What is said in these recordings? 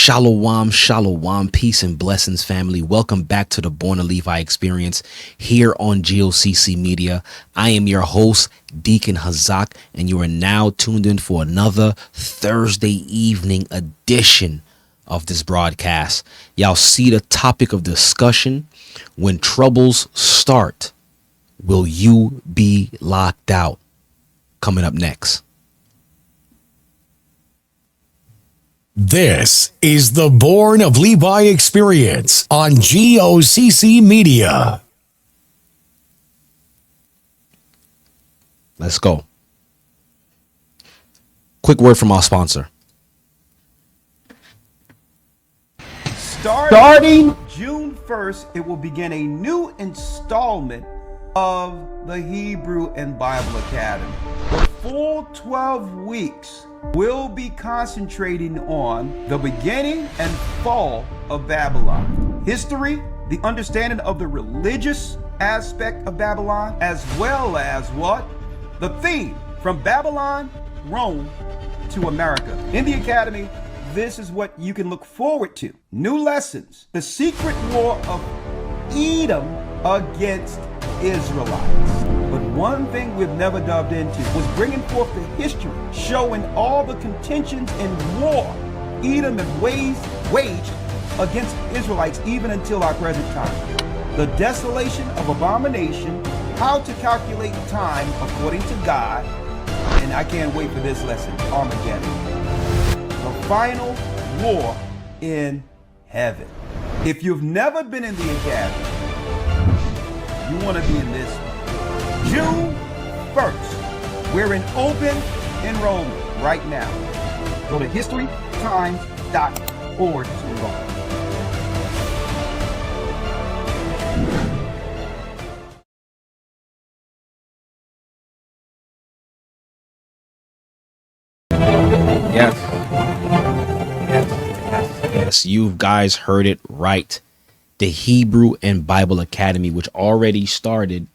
Shalom, shalom, peace and blessings, family. Welcome back to the Born a Levi experience here on Gocc Media. I am your host, Deacon Gocc, and you are now tuned in for another Thursday evening edition of this broadcast. Y'all see the topic of discussion: when troubles start, will you be locked out? Coming up next. This is the Born of Levi experience on Gocc Media. Let's go. Quick word from our sponsor. Starting June 1st, it will begin a new installment of the Hebrew and Bible Academy. The full 12 weeks will be concentrating on the beginning and fall of Babylon, history, the understanding of the religious aspect of Babylon, as well as what? The theme from Babylon, Rome to America. In the Academy, this is what you can look forward to. New lessons, the secret war of Edom against Israelites. But one thing we've never delved into was bringing forth the history, showing all the contentions and war Edom had waged against Israelites even until our present time. The desolation of abomination, how to calculate time according to God, and I can't wait for this lesson, Armageddon. The final war in heaven. If you've never been in the Academy, you want to be in this one. June 1st, we're in open enrollment right now. Go to historytimes.org to enroll. Yes, you guys heard it right. The Hebrew and Bible Academy, which already started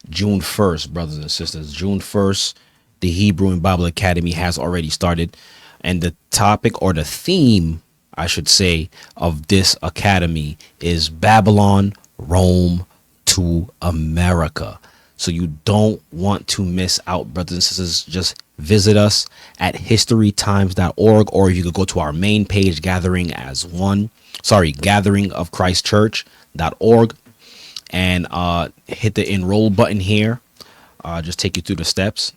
June 1st, brothers and sisters. June 1st, the Hebrew and Bible Academy has already started. And the topic, or the theme, I should say, of this academy is Babylon, Rome to America. So you don't want to miss out, brothers and sisters. Just visit us at historytimes.org, or you could go to our main page, Gathering of Christ Church.org, and hit the enroll button here. Just take you through the steps.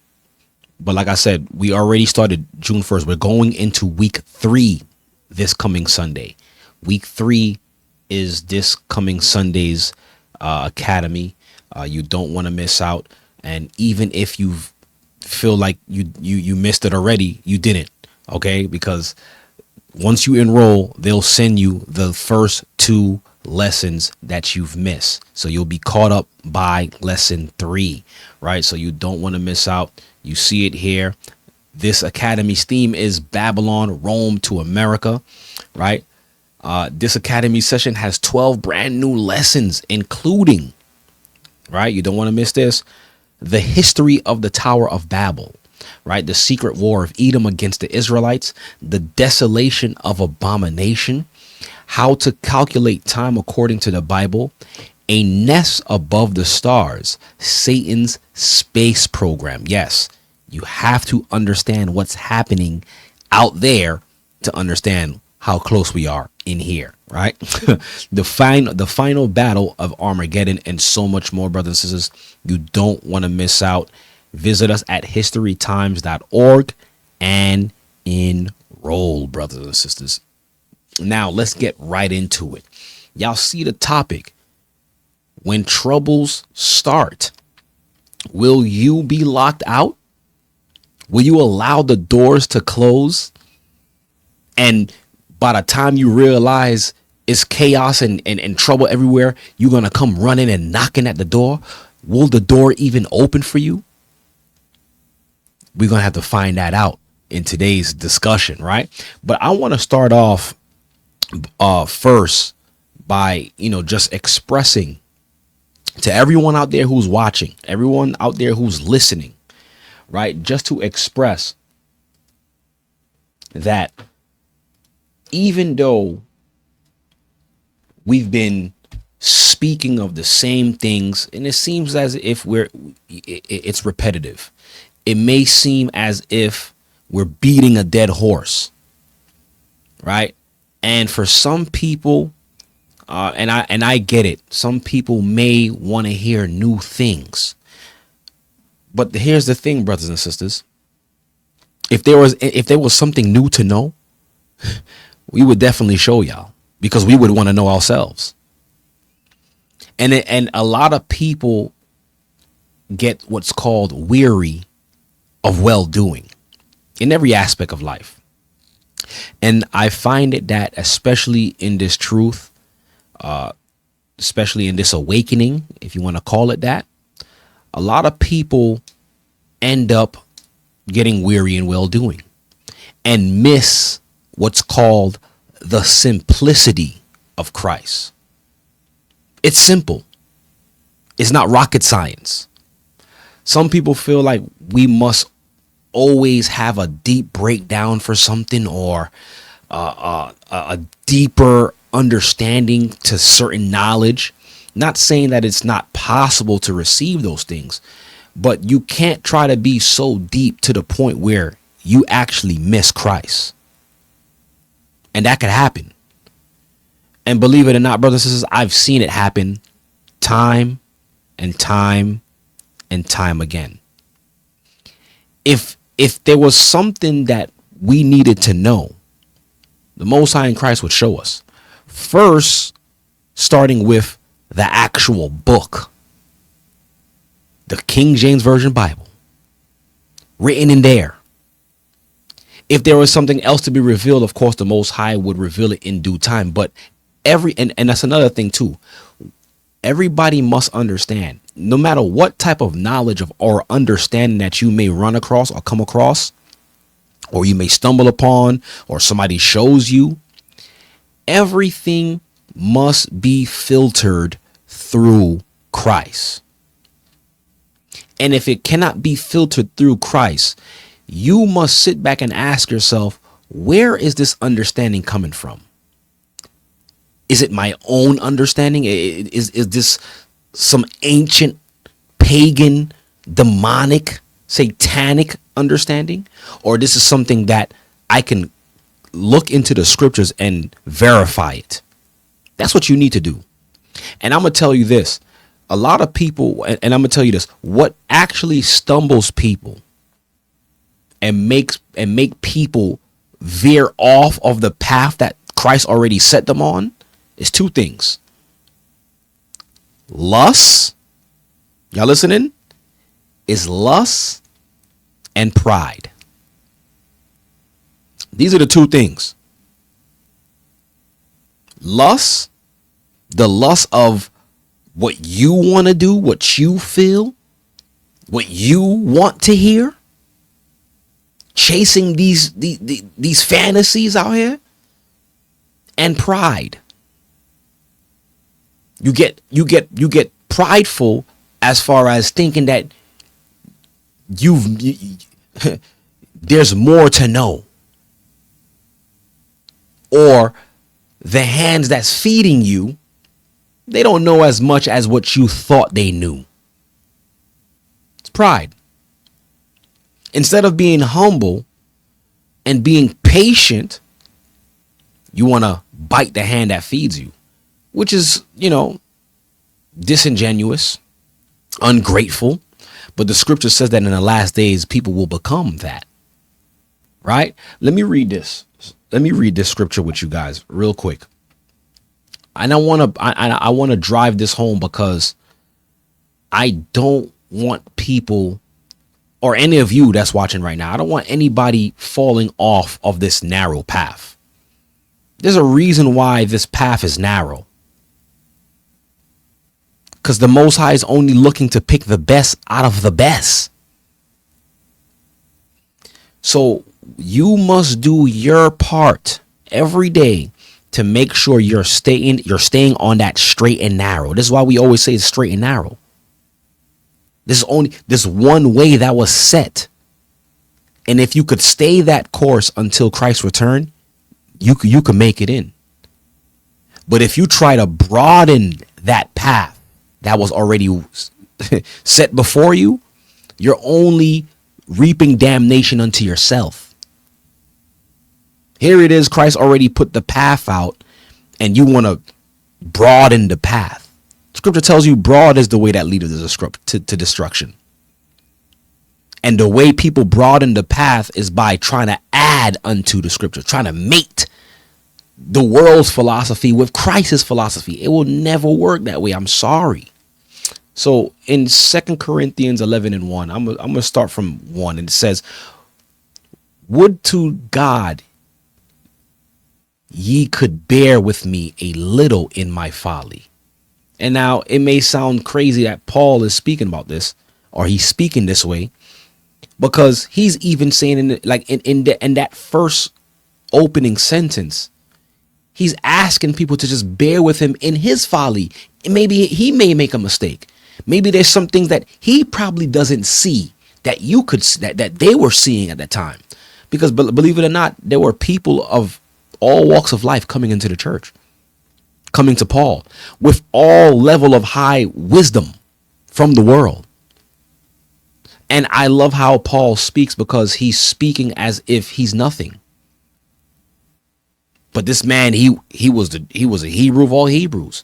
But like I said, we already started June 1st. We're going into week 3 this coming Sunday. Week 3 is this coming Sunday's academy. You don't want to miss out. And even if you feel like you missed it already, you didn't. Okay, because once you enroll, they'll send you the first 2 lessons that you've missed. So you'll be caught up by lesson 3, right? So you don't want to miss out. You see it here. This academy's theme is Babylon, Rome to America, right? This academy session has 12 brand new lessons, including, right? You don't want to miss this. The history of the Tower of Babel, right? The secret war of Edom against the Israelites, the desolation of abomination, how to calculate time according to the Bible, a nest above the stars, Satan's space program. Yes, you have to understand what's happening out there to understand how close we are in here, right? The final battle of Armageddon, and so much more, brothers and sisters. You don't want to miss out. Visit us at historytimes.org and enroll, brothers and sisters. Now let's get right into it. Y'all see the topic: when troubles start, will you be locked out? Will you allow the doors to close? And by the time you realize it's chaos and trouble everywhere, you're going to come running and knocking at the door. Will the door even open for you? We're going to have to find that out in today's discussion, right? But I want to start off first by, just expressing to everyone out there who's watching, everyone out there who's listening, right? Just to express that even though we've been speaking of the same things and it seems as if it's repetitive, it may seem as if we're beating a dead horse, right? And for some people, and I get it, some people may want to hear new things. But here's the thing, brothers and sisters. If there was something new to know, we would definitely show y'all because we would want to know ourselves. And a lot of people get what's called weary of well doing in every aspect of life. And I find it that especially in this truth, especially in this awakening, if you want to call it that, a lot of people end up getting weary in well doing and miss what's called the simplicity of Christ. It's simple. It's not rocket science. Some people feel like we must always have a deep breakdown for something or a deeper understanding to certain knowledge. Not saying that it's not possible to receive those things, but you can't try to be so deep to the point where you actually miss Christ. And that could happen. And believe it or not, brothers and sisters, I've seen it happen time and time and time again. If there was something that we needed to know, the Most High in Christ would show us. First, starting with the actual book, the King James Version Bible, written in there. If there was something else to be revealed, of course, the Most High would reveal it in due time. But and that's another thing too. Everybody must understand, no matter what type of knowledge of or understanding that you may run across or come across, or you may stumble upon, or somebody shows you, everything must be filtered through Christ. And if it cannot be filtered through Christ, you must sit back and ask yourself, where is this understanding coming from? Is it my own understanding? Is this some ancient, pagan, demonic, satanic understanding? Or this is something that I can look into the scriptures and verify it? That's what you need to do. And I'm going to tell you this. A lot of people, and I'm going to tell you this, what actually stumbles people and make people veer off of the path that Christ already set them on is two things. Lust, y'all listening? Is lust and pride. These are the two things. Lust, the lust of what you want to do, what you feel, what you want to hear, chasing these fantasies out here, and pride. You get prideful as far as thinking that there's more to know, or the hands that's feeding you, they don't know as much as what you thought they knew. It's pride. Instead of being humble and being patient, you want to bite the hand that feeds you, which is, disingenuous, ungrateful. But the scripture says that in the last days, people will become that. Right? Let me read this. Let me read this scripture with you guys real quick. And I want to drive this home because I don't want people, or any of you that's watching right now, I don't want anybody falling off of this narrow path. There's a reason why this path is narrow. Because the Most High is only looking to pick the best out of the best. So you must do your part every day to make sure you're staying on that straight and narrow. This is why we always say it's straight and narrow. This is only this one way that was set. And if you could stay that course until Christ's return, you can make it in. But if you try to broaden that path that was already set before you, you're only reaping damnation unto yourself. Here it is, Christ already put the path out, and you want to broaden the path. Scripture tells you broad is the way that leads to destruction. And the way people broaden the path is by trying to add unto the scripture, trying to mate the world's philosophy with Christ's philosophy. It will never work that way. I'm sorry. So in 2 Corinthians 11:1, I'm going to start from 1, and it says, "Would to God ye could bear with me a little in my folly." And now it may sound crazy that Paul is speaking about this, or he's speaking this way, because he's even saying in that first opening sentence, he's asking people to just bear with him in his folly. Maybe he may make a mistake. Maybe there's some things that he probably doesn't see that you could that they were seeing at that time. Because believe it or not, there were people of all walks of life coming into the church, coming to Paul with all level of high wisdom from the world. And I love how Paul speaks, because he's speaking as if he's nothing. But this man, he was a Hebrew of all Hebrews.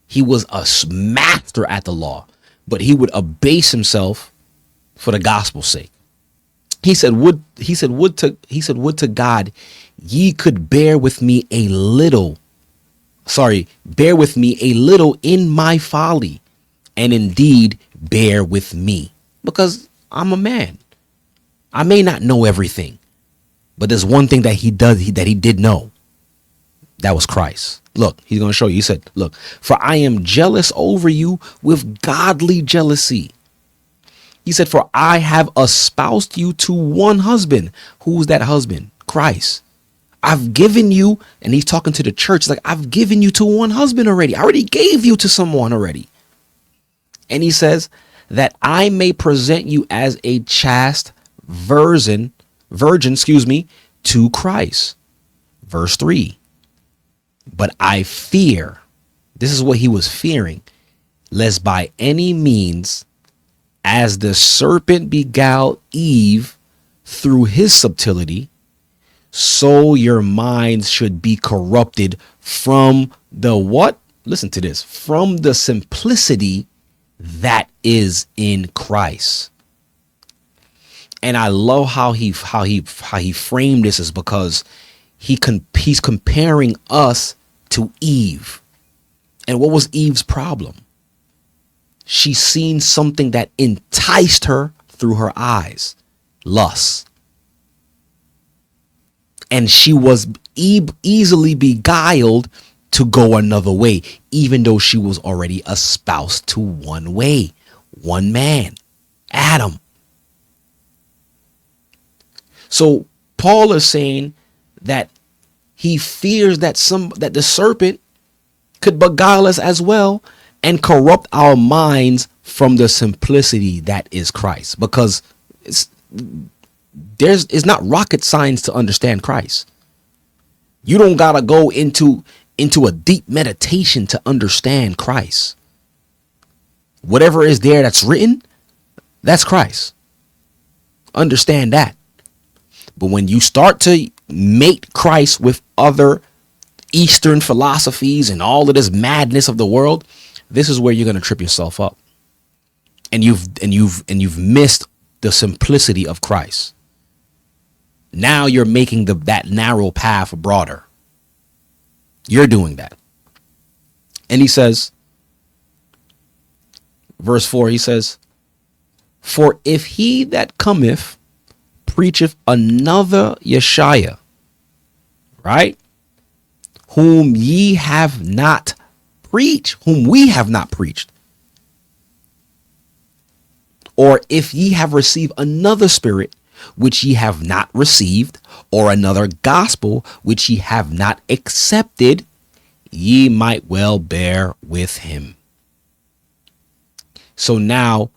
He was a master at the law, but he would abase himself for the gospel's sake. He said, would to God ye could bear with me a little in my folly, and indeed bear with me, because I'm a man. I may not know everything, but there's one thing that he did know. That was Christ. Look, he's going to show you. He said, look, "For I am jealous over you with godly jealousy." He said, "For I have espoused you to one husband." Who's that husband? Christ. "I've given you," and he's talking to the church, like, "I've given you to one husband already. I already gave you to someone already." And he says, "That I may present you as a chaste virgin, to Christ." Verse 3. "But I fear," this is what he was fearing, "lest by any means, as the serpent beguiled Eve through his subtlety, so your minds should be corrupted from the" what? Listen to this. "From the simplicity that is in Christ." And I love how he framed this, is because he's comparing us to Eve. And what was Eve's problem? She seen something that enticed her through her eyes, lust. And she was easily beguiled to go another way, even though she was already espoused to one way, one man, Adam. So Paul is saying that he fears that the serpent could beguile us as well and corrupt our minds from the simplicity that is Christ, because it's not rocket science to understand Christ. You don't gotta go into a deep meditation to understand Christ. Whatever is there that's written, that's Christ. Understand that. But when you start to mate Christ with other Eastern philosophies and all of this madness of the world, this is where you're going to trip yourself up. And you've missed the simplicity of Christ. Now you're making that narrow path broader. You're doing that. And he says, verse 4, he says, "For if he that cometh preacheth another Yeshua, right, whom we have not preached, or if ye have received another spirit which ye have not received, or another gospel which ye have not accepted, ye might well bear with him." So now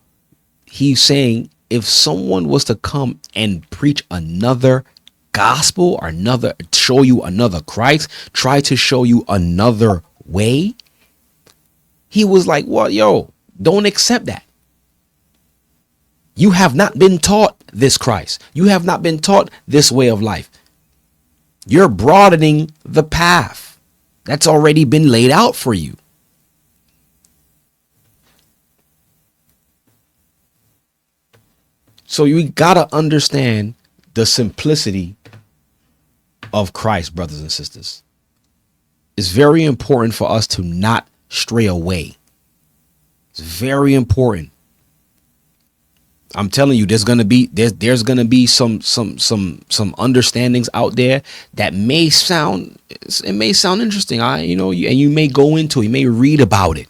he's saying, if someone was to come and preach another gospel or another, show you another Christ, try to show you another way, he was like, well, yo, don't accept that. You have not been taught this Christ. You have not been taught this way of life. You're broadening the path that's already been laid out for you. So you gotta understand the simplicity of Christ, brothers and sisters. It's very important for us to not stray away. It's very important. I'm telling you, there's gonna be some understandings out there that may sound interesting. And you may go into it, you may read about it.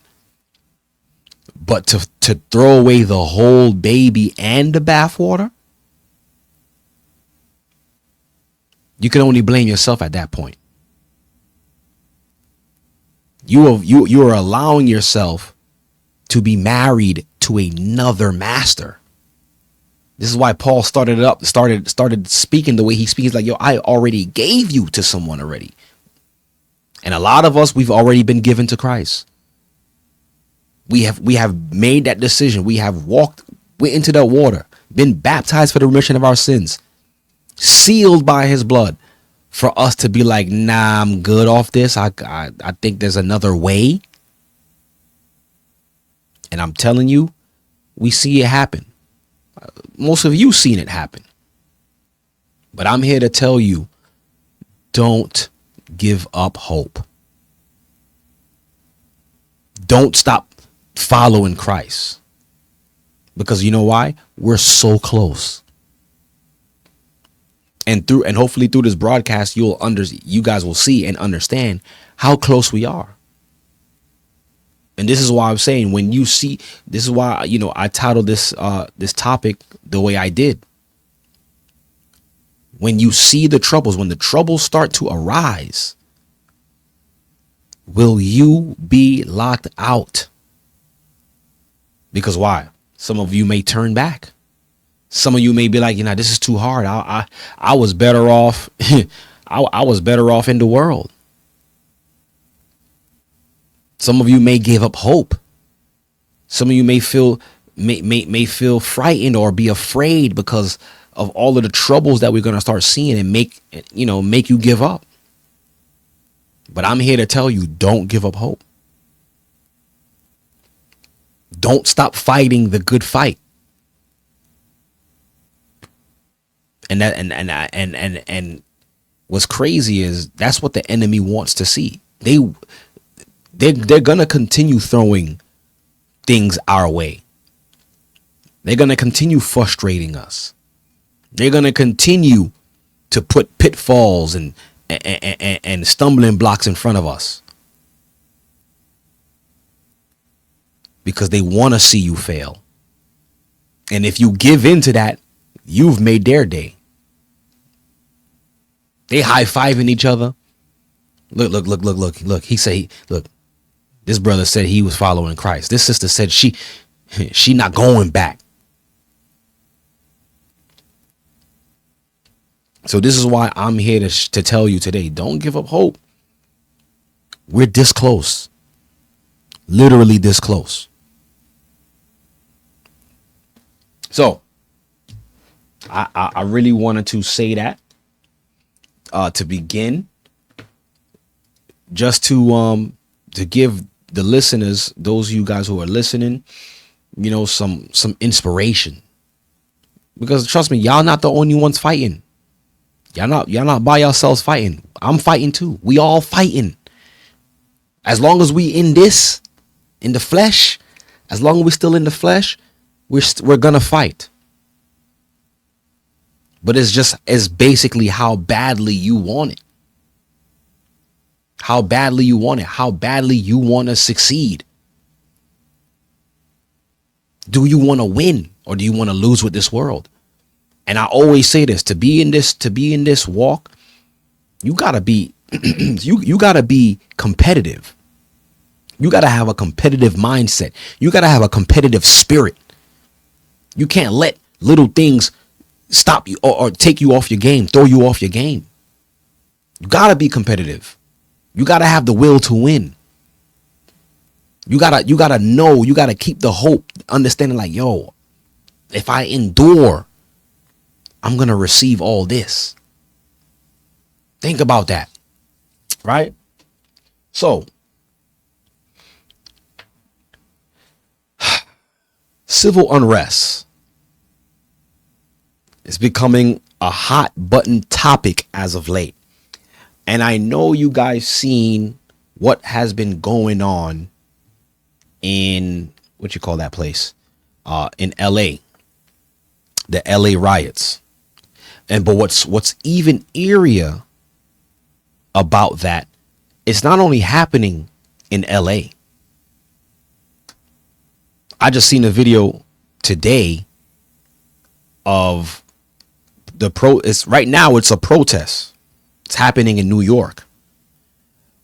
But to throw away the whole baby and the bathwater, you can only blame yourself at that point. You are allowing yourself to be married to another master. This is why Paul started speaking the way he speaks, like, yo, I already gave you to someone already. And a lot of us, we've already been given to Christ. We have made that decision. We have went into the water, been baptized for the remission of our sins, sealed by his blood, for us to be like, nah, I'm good off this. I think there's another way. And I'm telling you, we see it happen. Most of you seen it happen. But I'm here to tell you, don't give up hope. Don't stop following Christ. Because you know why? We're so close. And hopefully through this broadcast, you guys will see and understand how close we are. And this is why I'm saying, when you see, this is why, I titled this topic the way I did. When you see the troubles, when the troubles start to arise, will you be locked out? Because why? Some of you may turn back. Some of you may be like, this is too hard. I was better off. I was better off in the world. Some of you may give up hope. Some of you may feel frightened or be afraid because of all of the troubles that we're going to start seeing, and make you give up. But I'm here to tell you, don't give up hope. Don't stop fighting the good fight. And what's crazy is that's what the enemy wants to see. They're gonna continue throwing things our way. They're gonna continue frustrating us. They're gonna continue to put pitfalls and stumbling blocks in front of us, because they want to see you fail. And if you give in to that, you've made their day. They high-fiving each other. Look. He say, look, this brother said he was following Christ. This sister said she not going back. So this is why I'm here to tell you today, don't give up hope. We're this close. Literally this close. So I really wanted to say that to begin, just to give the listeners, those of you guys who are listening, some inspiration. Because trust me, y'all not the only ones fighting. Y'all not by yourselves fighting. I'm fighting too. We all fighting. As long as we in the flesh, as long as we're still in the flesh, we're gonna fight. But it's basically how badly you want it. How badly you want it. How badly you want to succeed. Do you want to win, or do you want to lose with this world? And I always say this, to be in this walk, you gotta be you gotta be competitive. You gotta have a competitive mindset. You gotta have a competitive spirit. You can't let little things stop you or take you off your game, throw you off your game. You gotta be competitive. You gotta have the will to win. You gotta know, you gotta keep the hope, understanding like, yo, if I endure, I'm gonna receive all this. Think about that. Right? So civil unrest is becoming a hot button topic as of late. And I know you guys seen what has been going on in what you call that place, in LA, the LA riots. And but what's even eerier about that, it's not only happening in LA. I just seen a video today of it's right now, it's a protest. It's happening in New York.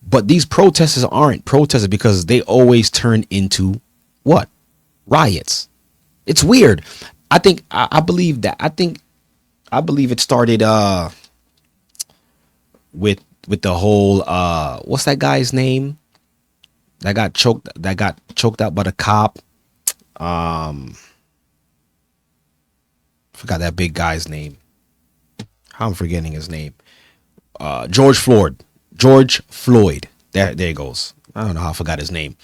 But these protesters aren't protesters because they always turn into what? Riots. It's weird. I believe that. I believe it started with the whole what's that guy's name? That got choked out by the cop. Forgot that big guy's name. I'm forgetting his name. George Floyd. There it goes. I don't know how I forgot his name.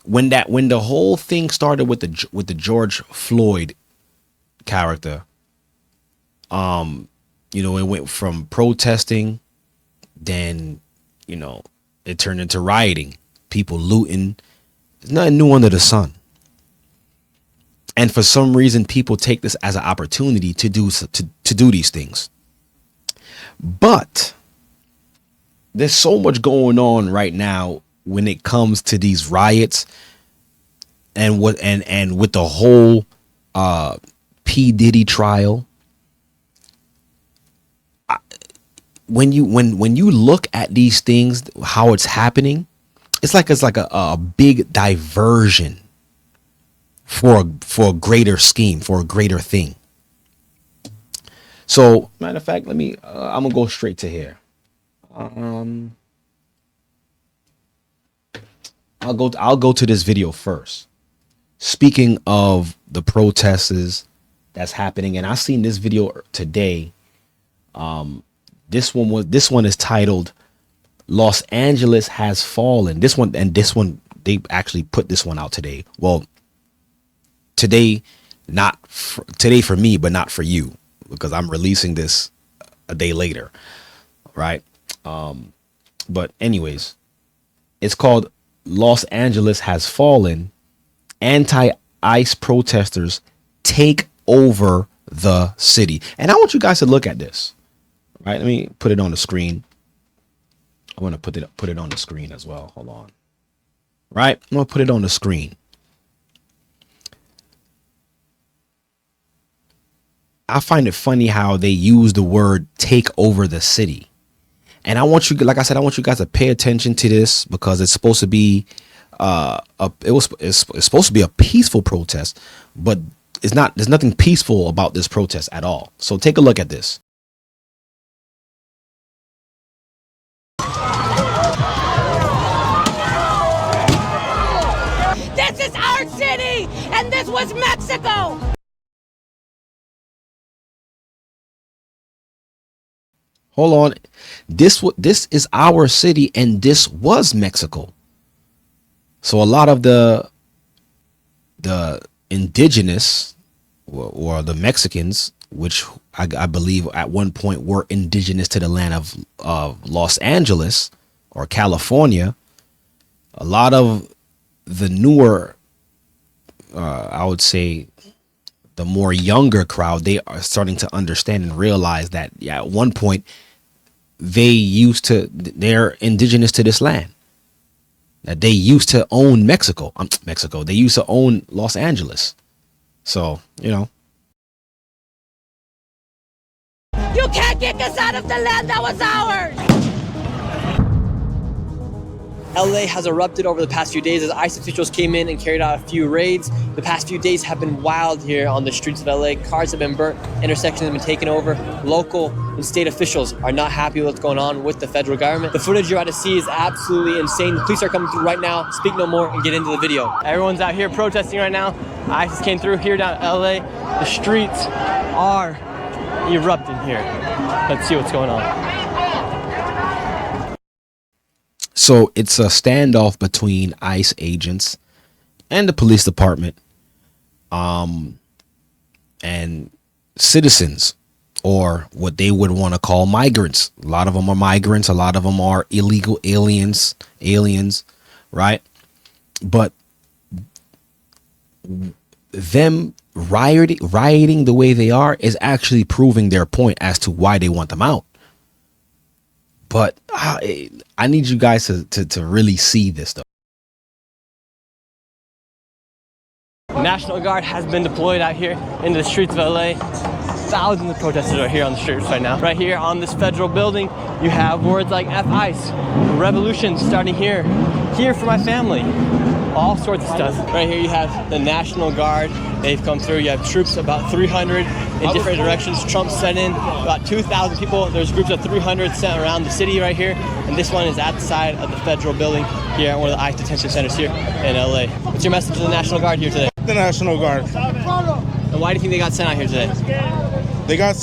When the whole thing started with the George Floyd character, it went from protesting, then, it turned into rioting, people looting. There's nothing new under the sun. And for some reason, people take this as an opportunity to do these things. But there's so much going on right now when it comes to these riots and with the whole P. Diddy trial. When you look at these things, how it's happening, it's like a big diversion for a greater scheme, for a greater thing. So, matter of fact, I'm gonna go straight to here. I'll go to this video first. Speaking of the protests that's happening, and I seen this video today. This one is titled "Los Angeles Has Fallen." This one they actually put this one out today. Well, today for me, but not for you, because I'm releasing this a day later, right? But anyways, it's called "Los Angeles Has Fallen. Anti-ICE protesters take over the city." And I want you guys to look at this. Right, let me put it on the screen. I want to put it on the screen as well. Hold on. Right, I'm gonna put it on the screen. I find it funny how they use the word "take over the city," and I want you, like I said, I want you guys to pay attention to this because it's supposed to be it's supposed to be a peaceful protest, but it's not. There's nothing peaceful about this protest at all. So take a look at this. This is our city, and this was Mexico. Hold on. This is our city, and this was Mexico. So a lot of the indigenous or the Mexicans, which I believe at one point were indigenous to the land of Los Angeles or California, a lot of the newer, I would say, the more younger crowd, they are starting to understand and realize that, yeah, at one point they're indigenous to this land, that they used to own Mexico. They used to own Los Angeles. So, You can't kick us out of the land that was ours. LA has erupted over the past few days as ICE officials came in and carried out a few raids. The past few days have been wild here on the streets of LA. Cars have been burnt, intersections have been taken over. Local and state officials are not happy with what's going on with the federal government. The footage you're about to see is absolutely insane. The police are coming through right now. Speak no more and get into the video. Everyone's out here protesting right now. ISIS came through here down in LA. The streets are erupting here. Let's see what's going on. So it's a standoff between ICE agents and the police department, and citizens, or what they would want to call migrants. A lot of them are migrants. A lot of them are illegal aliens, right? But them rioting the way they are is actually proving their point as to why they want them out. But I need you guys to really see this stuff. National Guard has been deployed out here into the streets of LA. Thousands of protesters are here on the streets right now. Right here on this federal building, you have words like F-ICE, revolution starting here, here for my family, all sorts of stuff. Right here you have the National Guard. They've come through. You have troops, about 300 in different directions. Trump sent in about 2,000 people. There's groups of 300 sent around the city right here. And this one is at the side of the federal building here at one of the ICE detention centers here in LA. What's your message to the National Guard here today? The National Guard. And why do you think they got sent out here today? They got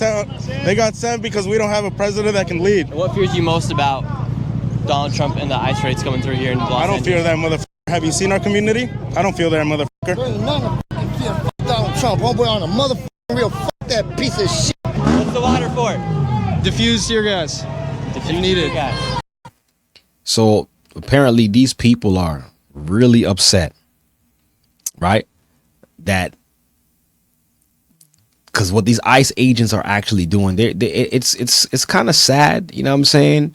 sent because we don't have a president that can lead. And what fears you most about Donald Trump and the ICE raids coming through here in Los I don't Angeles? fear that motherfucker. Have you seen our community? I don't feel that motherfucker. There's none of fear Donald Trump. Homeboy on a motherfucking real that piece of shit. What's the water for? Diffuse tear gas. If needed. So apparently these people are really upset, right? That because what these ICE agents are actually doing, it's kind of sad, you know what I'm saying?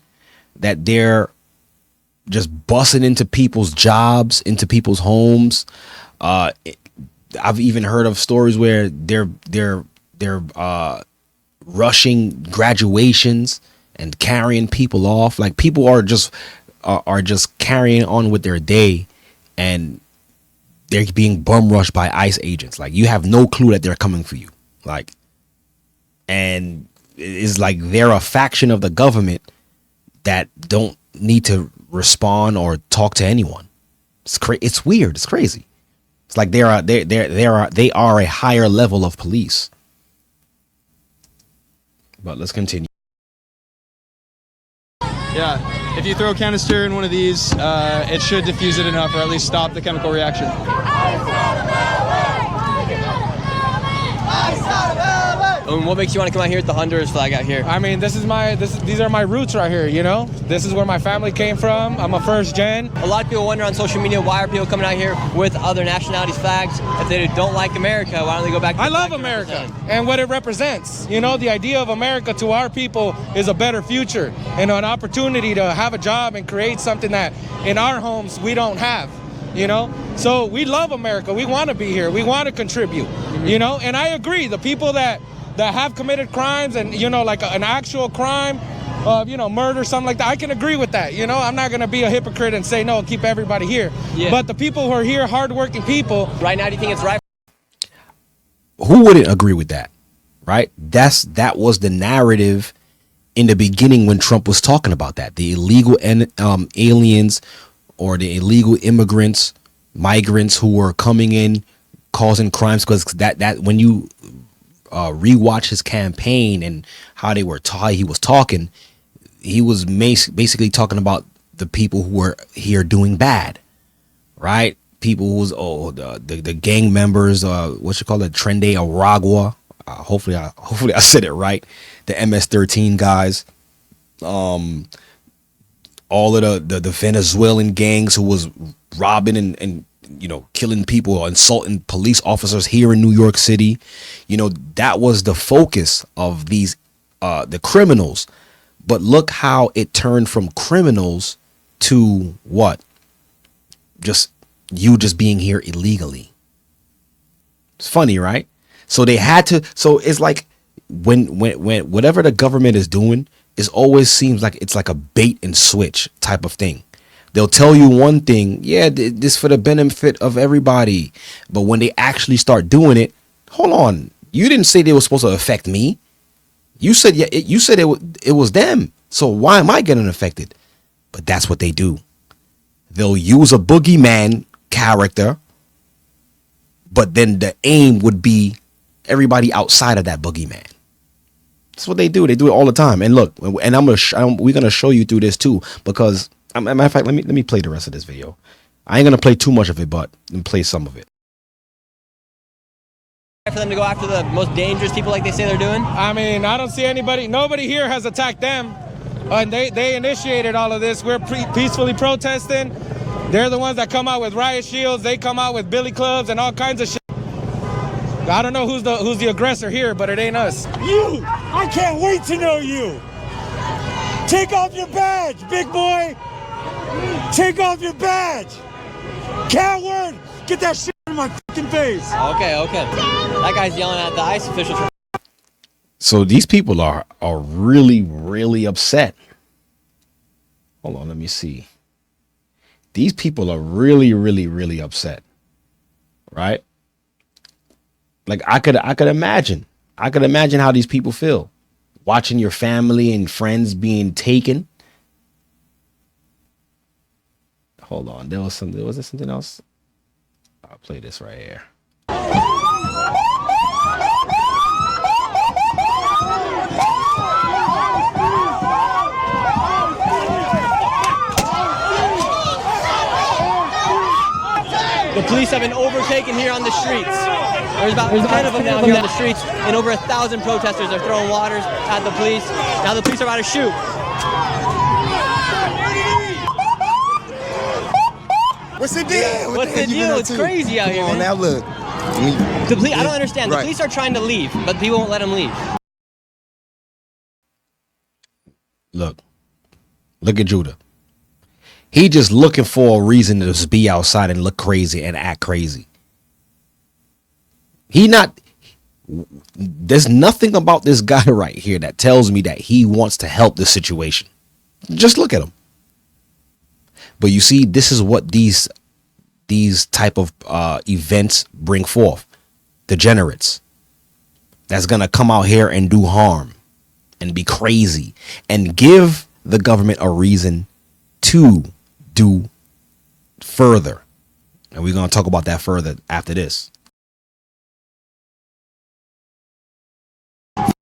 That they're just busting into people's jobs, into people's homes. I've even heard of stories where they're rushing graduations and carrying people off. Like people are just carrying on with their day, and they're being bum rushed by ICE agents. Like you have no clue that they're coming for you. Like, and it's like they're a faction of the government that don't need to respond or talk to anyone. It's weird. It's crazy. It's like they are a higher level of police. But let's continue. Yeah, if you throw a canister in one of these, it should diffuse it enough, or at least stop the chemical reaction. What makes you want to come out here with the Honduras flag out here? I mean, these are my roots right here, you know? This is where my family came from. I'm a first gen. A lot of people wonder on social media, why are people coming out here with other nationalities' flags? If they don't like America, why don't they go back to I love America and what it represents. You know, the idea of America to our people is a better future and an opportunity to have a job and create something that in our homes we don't have. You know, so we love America. We want to be here. We want to contribute, you know, and I agree. The people that have committed crimes and, you know, like an actual crime of, you know, murder, something like that, I can agree with that. You know, I'm not going to be a hypocrite and say, no, keep everybody here. Yeah. But the people who are here, hardworking people. Right now, do you think it's right? Who wouldn't agree with that? Right. That was the narrative in the beginning when Trump was talking about that. The illegal aliens or the illegal immigrants, migrants who were coming in, causing crimes, because that when you rewatch his campaign and how he was talking, he was basically talking about the people who were here doing bad, right? People who was the gang members, what you call it, Trende Aragua. Hopefully I said it right. The MS-13 guys. All of the Venezuelan gangs who was robbing and you know, killing people or insulting police officers here in New York City. You know, that was the focus of these the criminals. But look how it turned from criminals to what? Just being here illegally. It's funny, right? So they had to. So it's like when whatever the government is doing, it always seems like it's like a bait and switch type of thing. They'll tell you one thing, yeah, this for the benefit of everybody. But when they actually start doing it, hold on, you didn't say they were supposed to affect me. You said you said it was them. So why am I getting affected? But that's what they do. They'll use a boogeyman character, but then the aim would be everybody outside of that boogeyman. That's what they do. They do it all the time. And look, and we're gonna show you through this too, because as a matter of fact, let me play the rest of this video. I ain't gonna play too much of it, but let me play some of it. For them to go after the most dangerous people like they say they're doing? I mean, I don't see nobody here has attacked them. And they initiated all of this. We're peacefully protesting. They're the ones that come out with riot shields. They come out with billy clubs and all kinds of shit. I don't know who's the aggressor here, but it ain't us. You! I can't wait to know you! Take off your badge, big boy! Take off your badge! Coward! Get that shit in my fucking face! Okay. That guy's yelling at the ICE officials. So these people are really, really upset. Hold on, let me see. These people are really, really, really upset. Right? Like I could imagine. I could imagine how these people feel. Watching your family and friends being taken. Hold on. Was there something else? I'll play this right here. The police have been overtaken here on the streets. There's about 10 of them now here on the streets, and over 1,000 protesters are throwing waters at the police. Now the police are about to shoot. What's the deal? What's the deal? It's crazy out here, man. Now look. The police, I don't understand. The police are trying to leave, but people won't let them leave. Look at Judah. He just looking for a reason to just be outside and look crazy and act crazy. There's nothing about this guy right here that tells me that he wants to help the situation. Just look at him. But you see, this is what these type of events bring forth. Degenerates. That's going to come out here and do harm and be crazy and give the government a reason to do further. And we're going to talk about that further after this.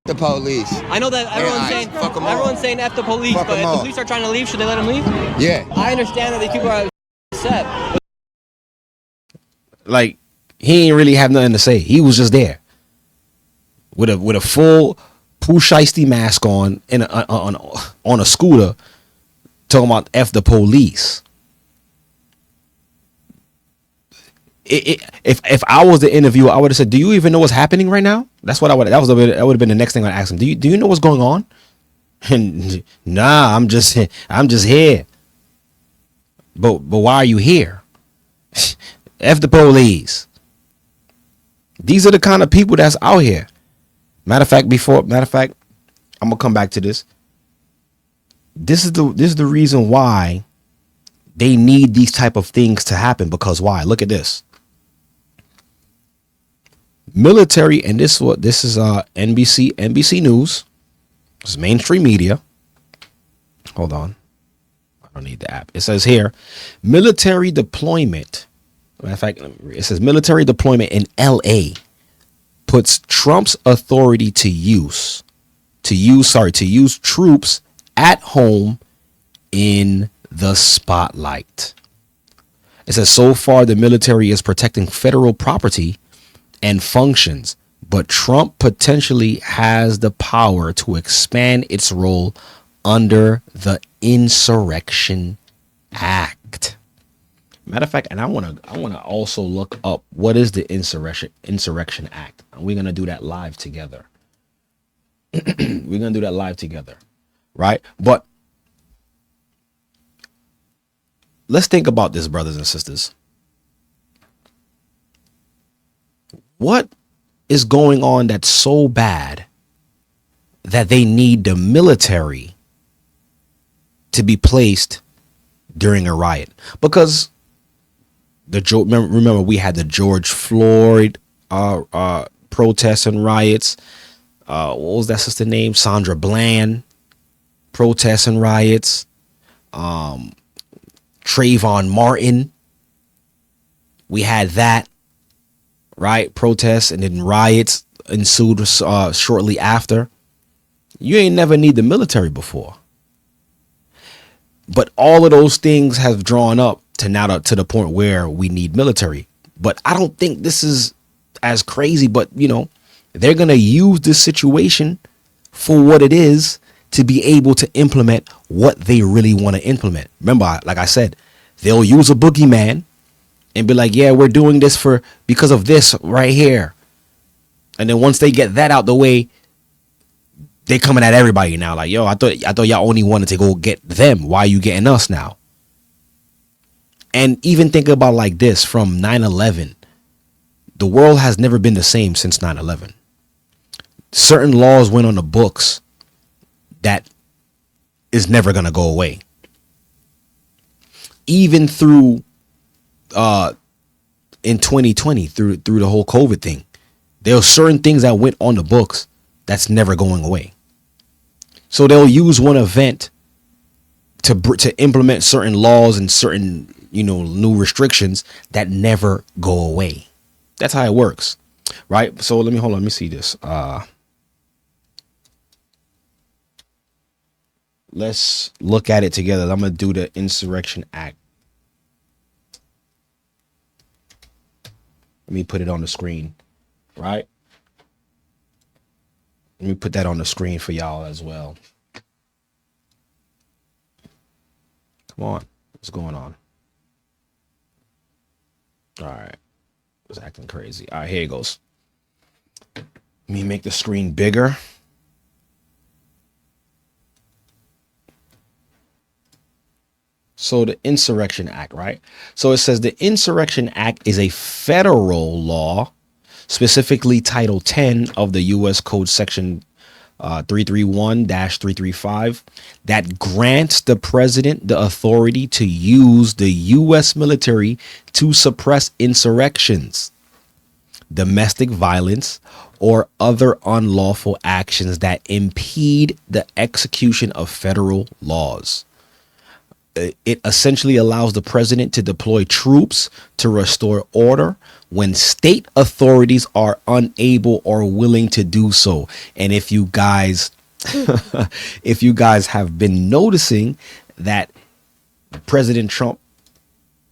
The police. I know that everyone's saying F the police, but if the police are trying to leave, should they let them leave? Yeah. I understand that these people are upset. Like, he ain't really have nothing to say. He was just there with a full Pooh Shiesty mask on on a scooter, talking about F the police. If I was the interviewer, I would have said, "Do you even know what's happening right now?" That's what I would. That would have been the next thing I'd ask him. Do you know what's going on? And nah, I'm just here. But why are you here? F the police. These are the kind of people that's out here. Matter of fact, I'm gonna come back to this. This is the reason why they need these type of things to happen. Because why? Look at this. Military, and this is NBC News. This is mainstream media. Hold on. I don't need the app. It says here, military deployment. Matter of fact, it says military deployment in LA puts Trump's authority to use troops at home in the spotlight. It says so far the military is protecting federal property and functions, but Trump potentially has the power to expand its role under the Insurrection Act. Matter of fact, and I want to also look up what is the Insurrection Act. And we're gonna do that live together. Right? But let's think about this, brothers and sisters. What is going on that's so bad that they need the military to be placed during a riot, because remember we had the George Floyd protests and riots. What was that sister name? Sandra Bland protests and riots. Trayvon Martin. We had that, right? Protests, and then riots ensued shortly after. You ain't never need the military before. But all of those things have drawn up to now to the point where we need military. But I don't think this is as crazy, but they're going to use this situation for what it is to be able to implement what they really want to implement. Remember, like I said, they'll use a boogeyman and be like, yeah, we're doing this because of this right here. And then once they get that out the way, they coming at everybody now. Like, yo, I thought y'all only wanted to go get them. Why are you getting us now? And even think about like this, from 9/11, the world has never been the same since 9/11. Certain laws went on the books that is never going to go away. Even through in 2020, through the whole COVID thing, there are certain things that went on the books that's never going away. So they'll use one event to implement certain laws and certain new restrictions that never go away. That's how it works, right? So let me see this. Let's look at it together. I'm gonna do the Insurrection Act. Let me put it on the screen, right? Let me put that on the screen for y'all as well. Come on. What's going on? All right. It's acting crazy. All right, here it goes. Let me make the screen bigger. So the Insurrection Act, right? So it says the Insurrection Act is a federal law, specifically Title 10 of the U.S. Code Section 331-335, that grants the president the authority to use the U.S. military to suppress insurrections, domestic violence, or other unlawful actions that impede the execution of federal laws. It essentially allows the president to deploy troops to restore order when state authorities are unable or willing to do so. And if you guys have been noticing that President Trump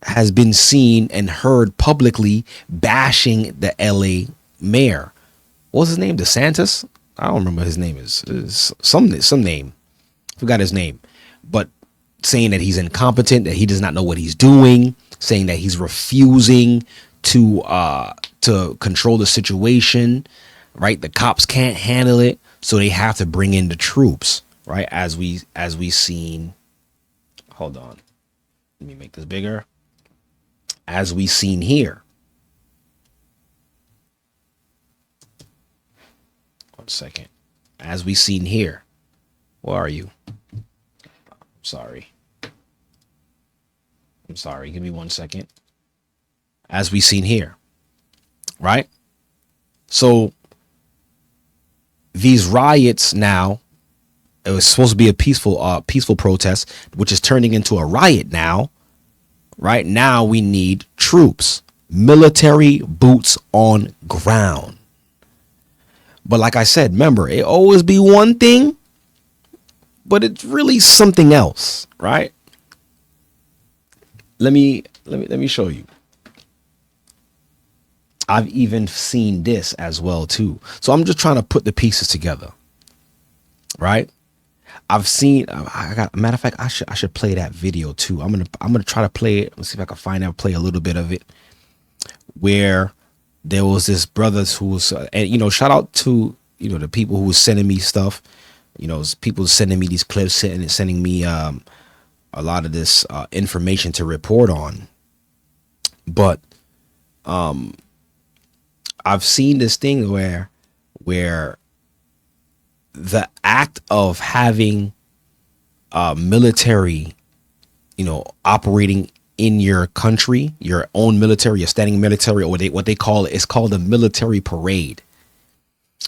has been seen and heard publicly bashing the LA mayor. What's his name? DeSantis? I don't remember his name is some name. Forgot his name. But saying that he's incompetent, that he does not know what he's doing, saying that he's refusing to control the situation, right? The cops can't handle it, so they have to bring in the troops, right? As we seen. Hold on. Let me make this bigger. As we seen here. One second. As we seen here. Where are you? I'm sorry. Give me 1 second. As we seen here, right? So these riots now, it was supposed to be a peaceful protest, which is turning into a riot now. Right now, we need troops, military boots on ground. But like I said, remember, it always be one thing, but it's really something else, right? Let me show you. I've even seen this as well too. So I'm just trying to put the pieces together, right? I've seen. Matter of fact, I should play that video too. I'm gonna try to play it. Let's see if I can find out. Play a little bit of it, where there was this brother who was, and shout out to the people who was sending me stuff. People sending me these clips, sending me a lot of this information to report on. But I've seen this thing where the act of having military operating in your country, your own military, your standing military, or what they call it, it's called a military parade.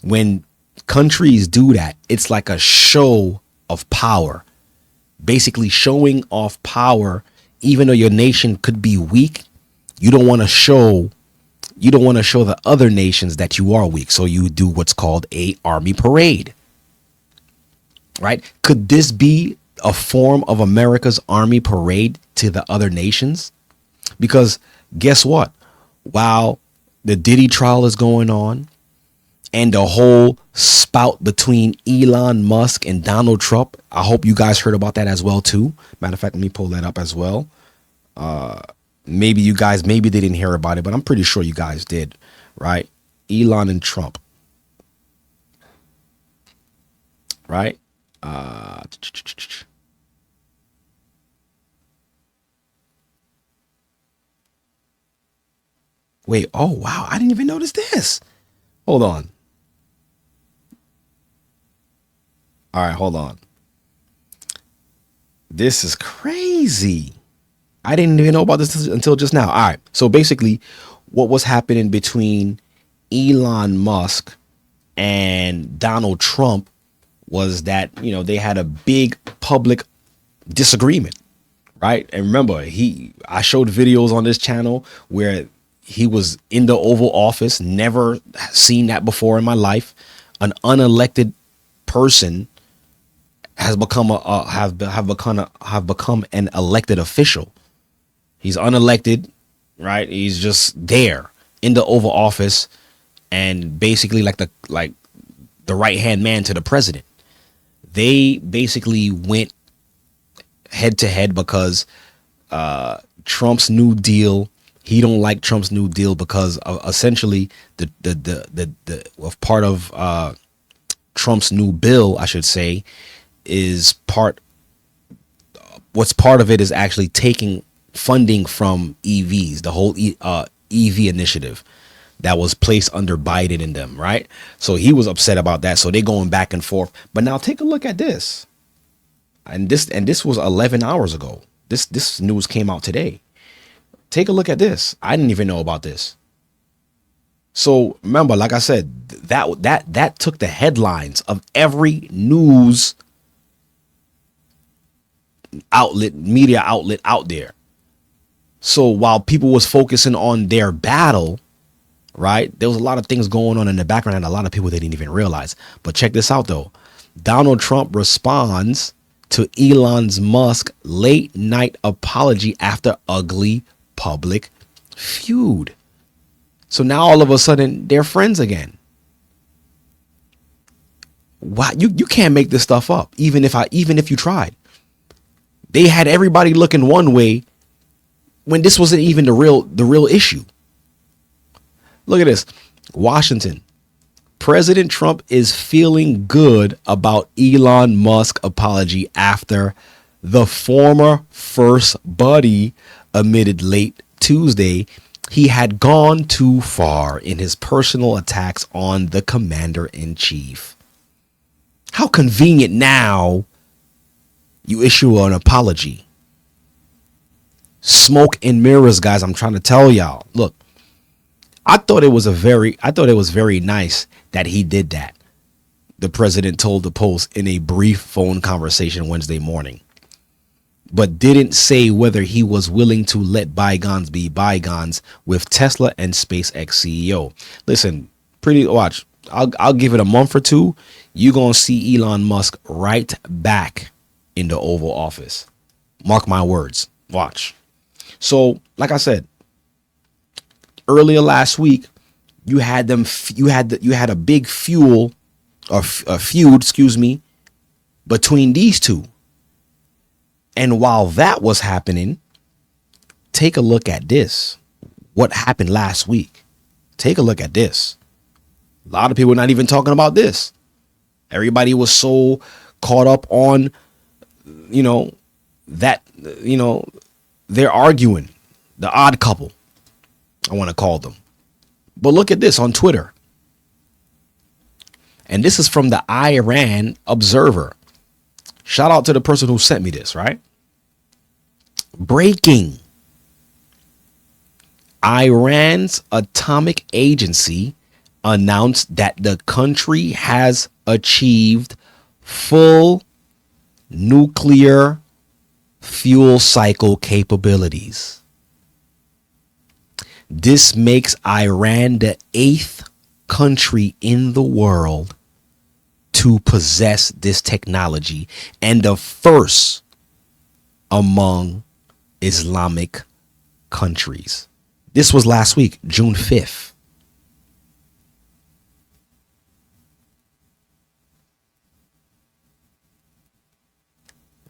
When countries do that, it's like a show of power, basically showing off power. Even though your nation could be weak, you don't want to show the other nations that you are weak. So you do what's called a army parade, right? Could this be a form of America's army parade to the other nations? Because guess what? While the Diddy trial is going on and the whole spout between Elon Musk and Donald Trump, I hope you guys heard about that as well too. Matter of fact, let me pull that up as well. Maybe they didn't hear about it, but I'm pretty sure you guys did, right? Elon and Trump, right? Wait, oh wow, I didn't even notice this. Hold on. All right, hold on. This is crazy. I didn't even know about this until just now. All right. So basically, what was happening between Elon Musk and Donald Trump was that, they had a big public disagreement, right? And remember, I showed videos on this channel where he was in the Oval Office, never seen that before in my life. An unelected person has become have become an elected official. He's unelected, right? He's just there in the Oval Office and basically like the right hand man to the president. They basically went head to head because Trump's New Deal. He don't like Trump's New Deal because essentially the part of Trump's new bill, I should say, what's part of it is actually taking funding from EVs, the whole EV initiative that was placed under Biden and them, right? So he was upset about that. So they're going back and forth. But now take a look at this. And this was 11 hours ago. This news came out today. Take a look at this. I didn't even know about this. So remember, like I said, that took the headlines of every news outlet, media outlet out there. So while people was focusing on their battle, right, there was a lot of things going on in the background and a lot of people didn't even realize. But check this out, though. Donald Trump responds to Elon Musk's late night apology after ugly public feud. So now all of a sudden they're friends again. Wow, you can't make this stuff up. Even if you tried. They had everybody looking one way when this wasn't even the real issue. Look at this. Washington. President Trump is feeling good about Elon Musk apology after the former first buddy admitted late Tuesday he had gone too far in his personal attacks on the commander-in-chief. How convenient now you issue an apology. Smoke and mirrors, guys. I'm trying to tell y'all. Look, I thought it was very nice that he did that. The president told the Post in a brief phone conversation Wednesday morning, but didn't say whether he was willing to let bygones be bygones with Tesla and SpaceX CEO. Listen, watch. I'll give it a month or two. You're going to see Elon Musk right back in the Oval Office. Mark my words. Watch. So, like I said, earlier last week, you had a big feud, between these two. And while that was happening, take a look at this. What happened last week? Take a look at this. A lot of people are not even talking about this. Everybody was so caught up on, they're arguing. The odd couple, I want to call them. But look at this on Twitter. And this is from the Iran Observer. Shout out to the person who sent me this, right? Breaking. Iran's atomic agency announced that the country has achieved full nuclear fuel cycle capabilities. This makes Iran the 8th country in the world to possess this technology and the first among Islamic countries. This was last week, June 5th.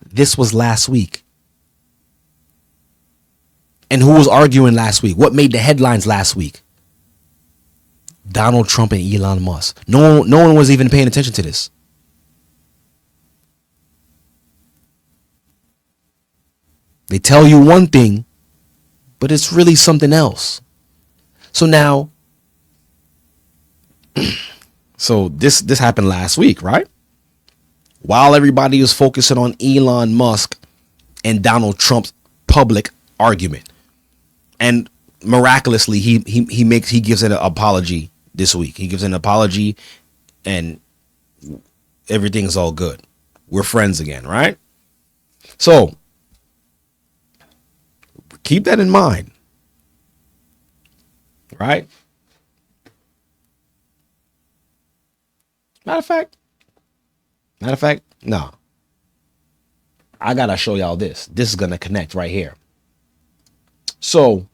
This was last week. And who was arguing last week? What made the headlines last week? Donald Trump and Elon Musk. No one was even paying attention to this. They tell you one thing, but it's really something else. So now, so this happened last week, right? While everybody was focusing on Elon Musk and Donald Trump's public argument, and miraculously he gives an apology this week. He gives an apology, and everything's all good. We're friends again, right? So keep that in mind, right? Matter of fact, no. I gotta show y'all this. This is gonna connect right here. So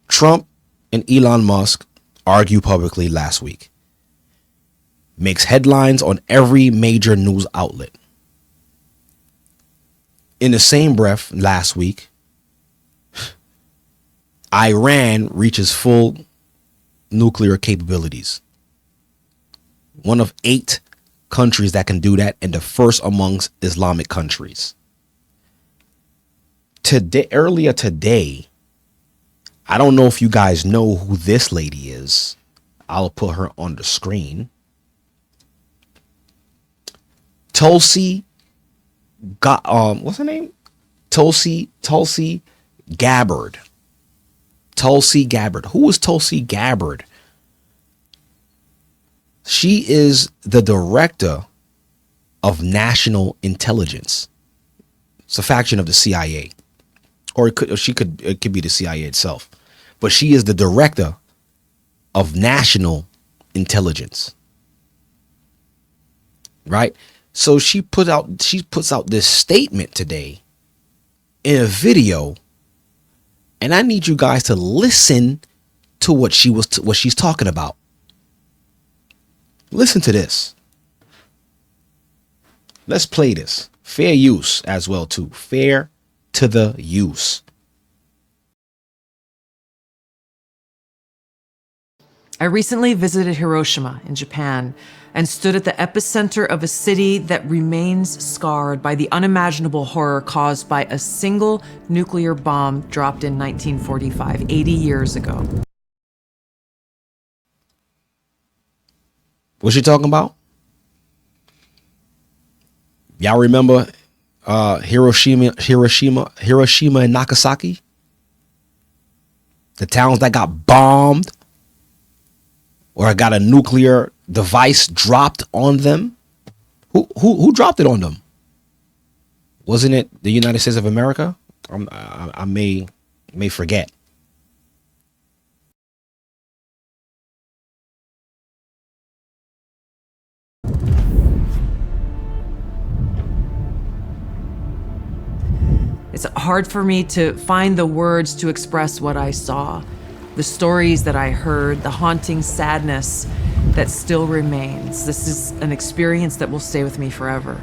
Trump and Elon Musk argue publicly last week. Makes headlines on every major news outlet. In the same breath, last week, Iran reaches full nuclear capabilities. One of 8 countries that can do that, and the first amongst Islamic countries. Earlier today, I don't know if you guys know who this lady is. I'll put her on the screen. Tulsi what's her name? Tulsi Gabbard. Tulsi Gabbard. Who is Tulsi Gabbard? She is the director of national intelligence. It's a faction of the CIA, or it could be the CIA itself, but she is the director of national intelligence. Right? So she puts out this statement today in a video, and I need you guys to listen to what she's talking about. Listen to this. Let's play this. Fair use as well too. Fair to the use. I recently visited Hiroshima in Japan and stood at the epicenter of a city that remains scarred by the unimaginable horror caused by a single nuclear bomb dropped in 1945, 80 years ago. What's she talking about? Y'all remember Hiroshima and Nagasaki? The towns that got bombed or got a nuclear device dropped on them? Who dropped it on them? Wasn't it the United States of America? I may forget. It's hard for me to find the words to express what I saw, the stories that I heard, the haunting sadness that still remains. This is an experience that will stay with me forever.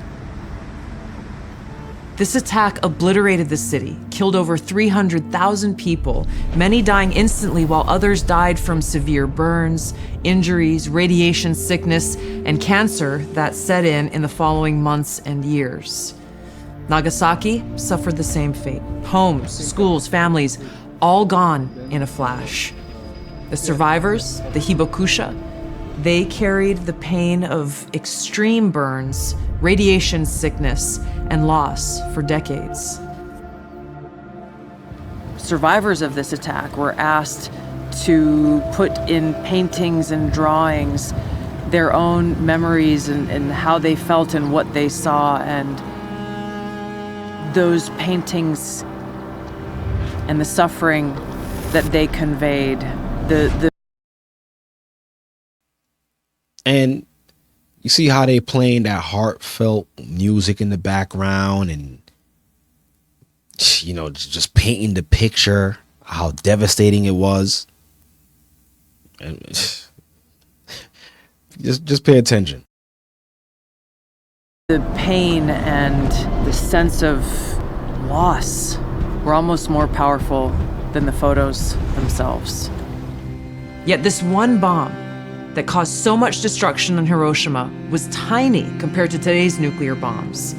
This attack obliterated the city, killed over 300,000 people, many dying instantly while others died from severe burns, injuries, radiation sickness, and cancer that set in the following months and years. Nagasaki suffered the same fate. Homes, schools, families, all gone in a flash. The survivors, the hibakusha, They carried the pain of extreme burns, radiation sickness, and loss for decades. Survivors of this attack were asked to put in paintings and drawings their own memories and how they felt and what they saw, and those paintings and the suffering that they conveyed, And you see how they playing that heartfelt music in the background, and just painting the picture how devastating it was. And just pay attention. the pain and the sense of loss were almost more powerful than the photos themselves. Yet this one bomb that caused so much destruction on Hiroshima was tiny compared to today's nuclear bombs.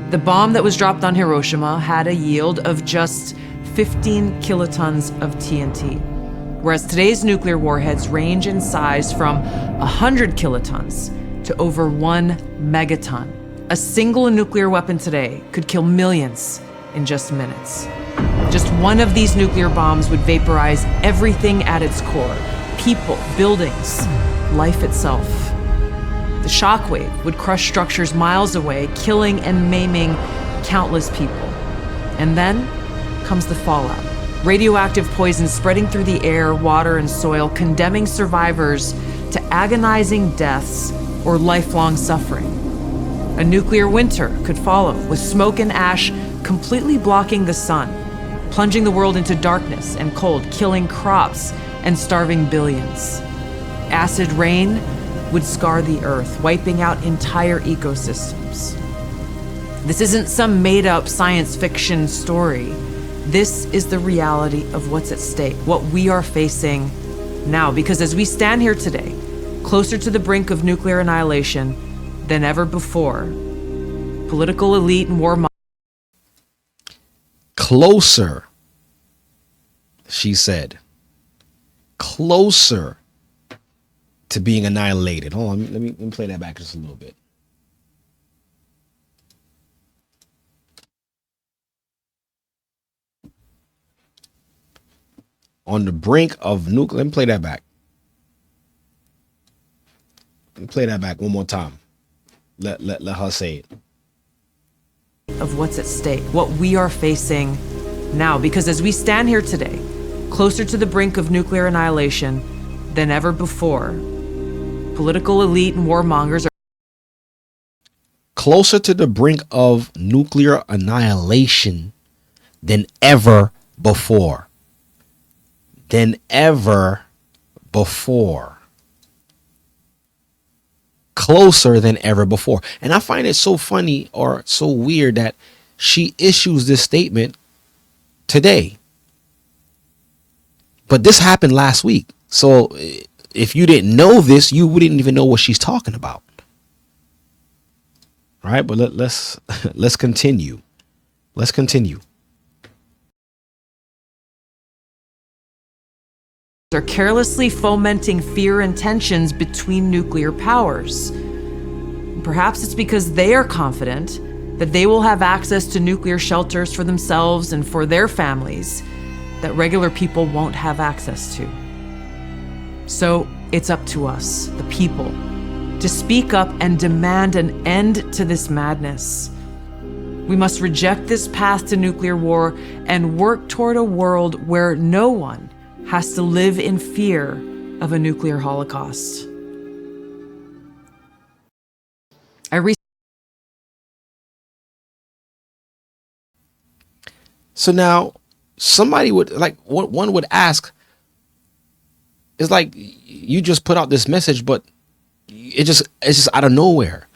The bomb that was dropped on Hiroshima had a yield of just 15 kilotons of TNT, whereas today's nuclear warheads range in size from 100 kilotons to over 1 megaton. A single nuclear weapon today could kill millions in just minutes. Just one of these nuclear bombs would vaporize everything at its core: people, buildings, life itself. The shockwave would crush structures miles away, killing and maiming countless people. And then comes the fallout. Radioactive poison spreading through the air, water, and soil, condemning survivors to agonizing deaths or lifelong suffering. A nuclear winter could follow, with smoke and ash completely blocking the sun, plunging the world into darkness and cold, killing crops and starving billions. Acid rain would scar the earth, wiping out entire ecosystems. This isn't some made-up science fiction story. This is the reality of what's at stake, what we are facing now. Because as we stand here today, closer to the brink of nuclear annihilation than ever before, political elite and warmongers. Closer, she said. Closer to being annihilated. Hold on, let me play that back just a little bit. On the brink of nuclear. Let me play that back. Let me play that back one more time. Let her say it. Of what's at stake, what we are facing now. Because as we stand here today, closer to the brink of nuclear annihilation than ever before, political elite and warmongers are closer to the brink of nuclear annihilation than ever before. Than ever before. Closer than ever before. And I find it so funny or so weird that she issues this statement today. But this happened last week. So if you didn't know this, you wouldn't even know what she's talking about. All right, but let's continue. Let's continue. are carelessly fomenting fear and tensions between nuclear powers. Perhaps it's because they are confident that they will have access to nuclear shelters for themselves and for their families that regular people won't have access to. So it's up to us, the people, to speak up and demand an end to this madness. We must reject this path to nuclear war and work toward a world where no one has to live in fear of a nuclear holocaust. So now somebody would what one would ask is like, you just put out this message, but it's just out of nowhere.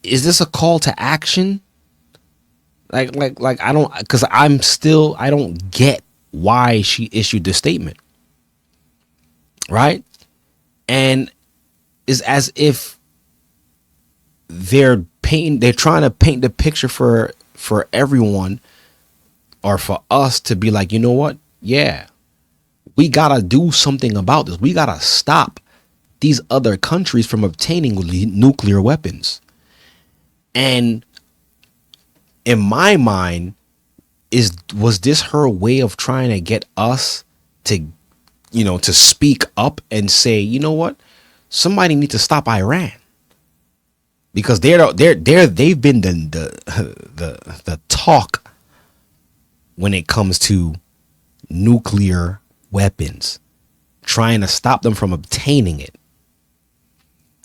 Is this a call to action? Like I don't, because I don't get why she issued this statement. Right? And it's as if they're trying to paint the picture for everyone, or for us to be like, you know what? Yeah, we gotta do something about this. We gotta stop these other countries from obtaining nuclear weapons. And in my mind, was this her way of trying to get us to, to speak up and say, you know what, somebody need to stop Iran, because they've been the talk when it comes to nuclear weapons, trying to stop them from obtaining it.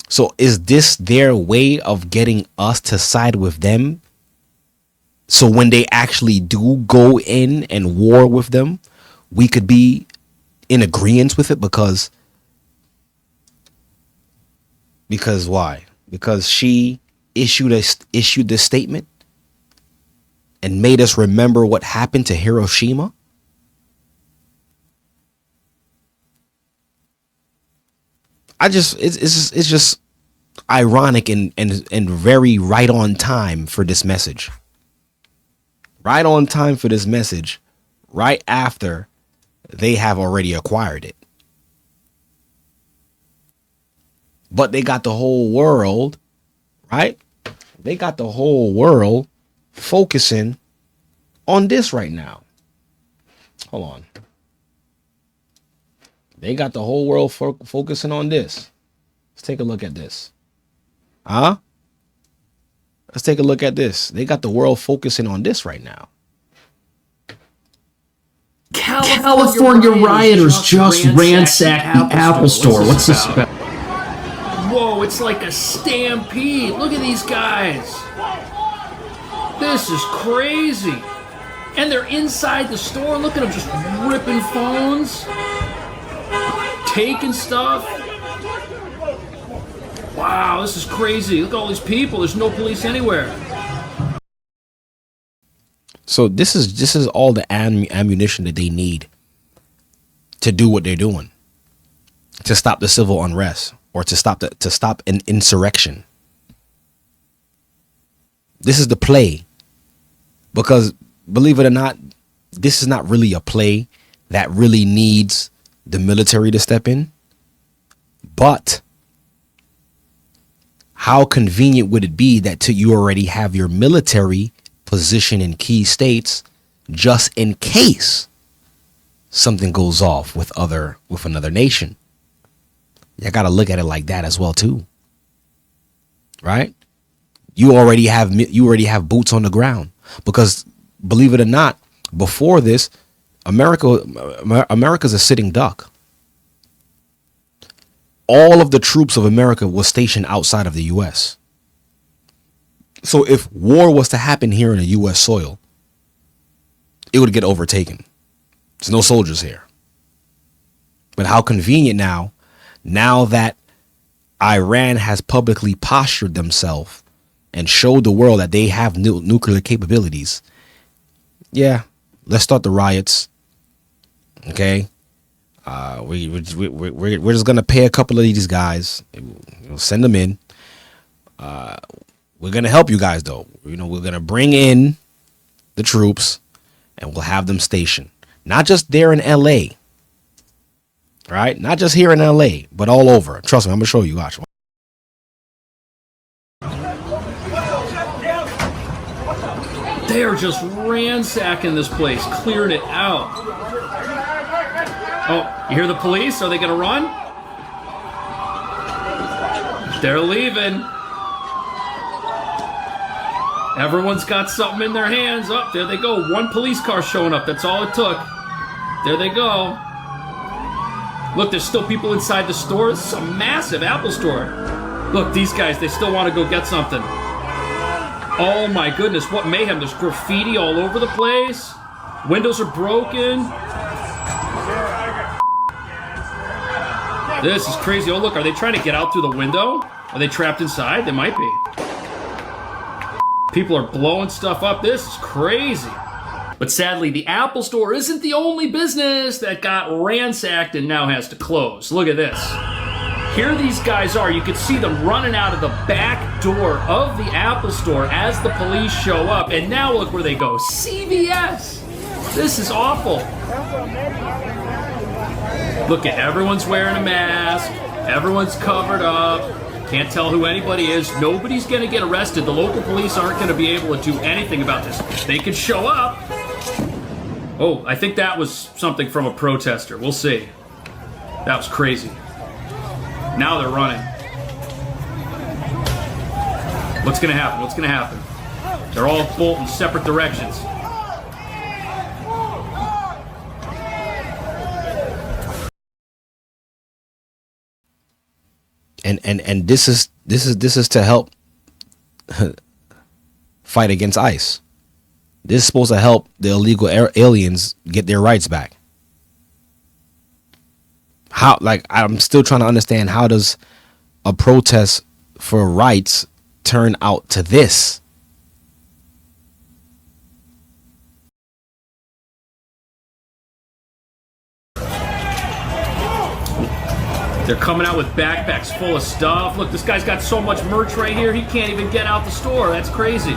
So is this their way of getting us to side with them? So when they actually do go in and war with them, we could be in agreement with it because why? Because she issued this statement and made us remember what happened to Hiroshima. It's just ironic and very right on time for this message. Right on time for this message, right after they have already acquired it. But they got the whole world, right? They got the whole world focusing on this right now. Hold on. They got the whole world focusing on this. Let's take a look at this. Huh? Let's take a look at this. They got the world focusing on this right now. California rioters just ransacked the Apple Store. What's this about? Whoa, it's like a stampede. Look at these guys. This is crazy. And they're inside the store. Look at them just ripping phones, taking stuff. Wow, this is crazy. Look at all these people. There's no police anywhere. So this is all the ammunition that they need to do what they're doing, to stop the civil unrest or to stop an insurrection. This is the play, because believe it or not, this is not really a play that really needs the military to step in. But how convenient would it be that you already have your military position in key states just in case something goes off with another nation? You got to look at it like that as well too, right? You already have boots on the ground, because believe it or not, before this, America's a sitting duck. All of the troops of America was stationed outside of the U.S. So if war was to happen here in the U.S. soil, it would get overtaken. There's no soldiers here. But how convenient now that Iran has publicly postured themselves and showed the world that they have nuclear capabilities. Yeah, let's start the riots. Okay. We're just gonna pay a couple of these guys. We'll send them in. We're gonna help you guys though. We're gonna bring in the troops, and we'll have them stationed, not just there in L.A. Right? Not just here in L.A., but all over. Trust me, I'm gonna show you. Watch. They're just ransacking this place, clearing it out. Oh, you hear the police? Are they gonna run? They're leaving. Everyone's got something in their hands. Oh, there they go. One police car showing up. That's all it took. There they go. Look, there's still people inside the store. This is a massive Apple store. Look, these guys, they still want to go get something. Oh my goodness, what mayhem. There's graffiti all over the place. Windows are broken. This is crazy. Oh, look, are they trying to get out through the window? Are they trapped inside? They might be. People are blowing stuff up. This is crazy. But sadly, the Apple Store isn't the only business that got ransacked and now has to close. Look at this. Here these guys are. You can see them running out of the back door of the Apple Store as the police show up. And now look where they go. CVS. This is awful. Look at everyone's wearing a mask. Everyone's covered up. Can't tell who anybody is. Nobody's going to get arrested. The local police aren't going to be able to do anything about this. They could show up. Oh, I think that was something from a protester. We'll see. That was crazy. Now they're running. What's going to happen? What's going to happen? They're all bolting separate directions. And this is to help fight against ICE. This is supposed to help the illegal aliens get their rights back. How, like, I'm still trying to understand, how does a protest for rights turn out to this? They're coming out with backpacks full of stuff. Look, this guy's got so much merch right here, he can't even get out the store. That's crazy.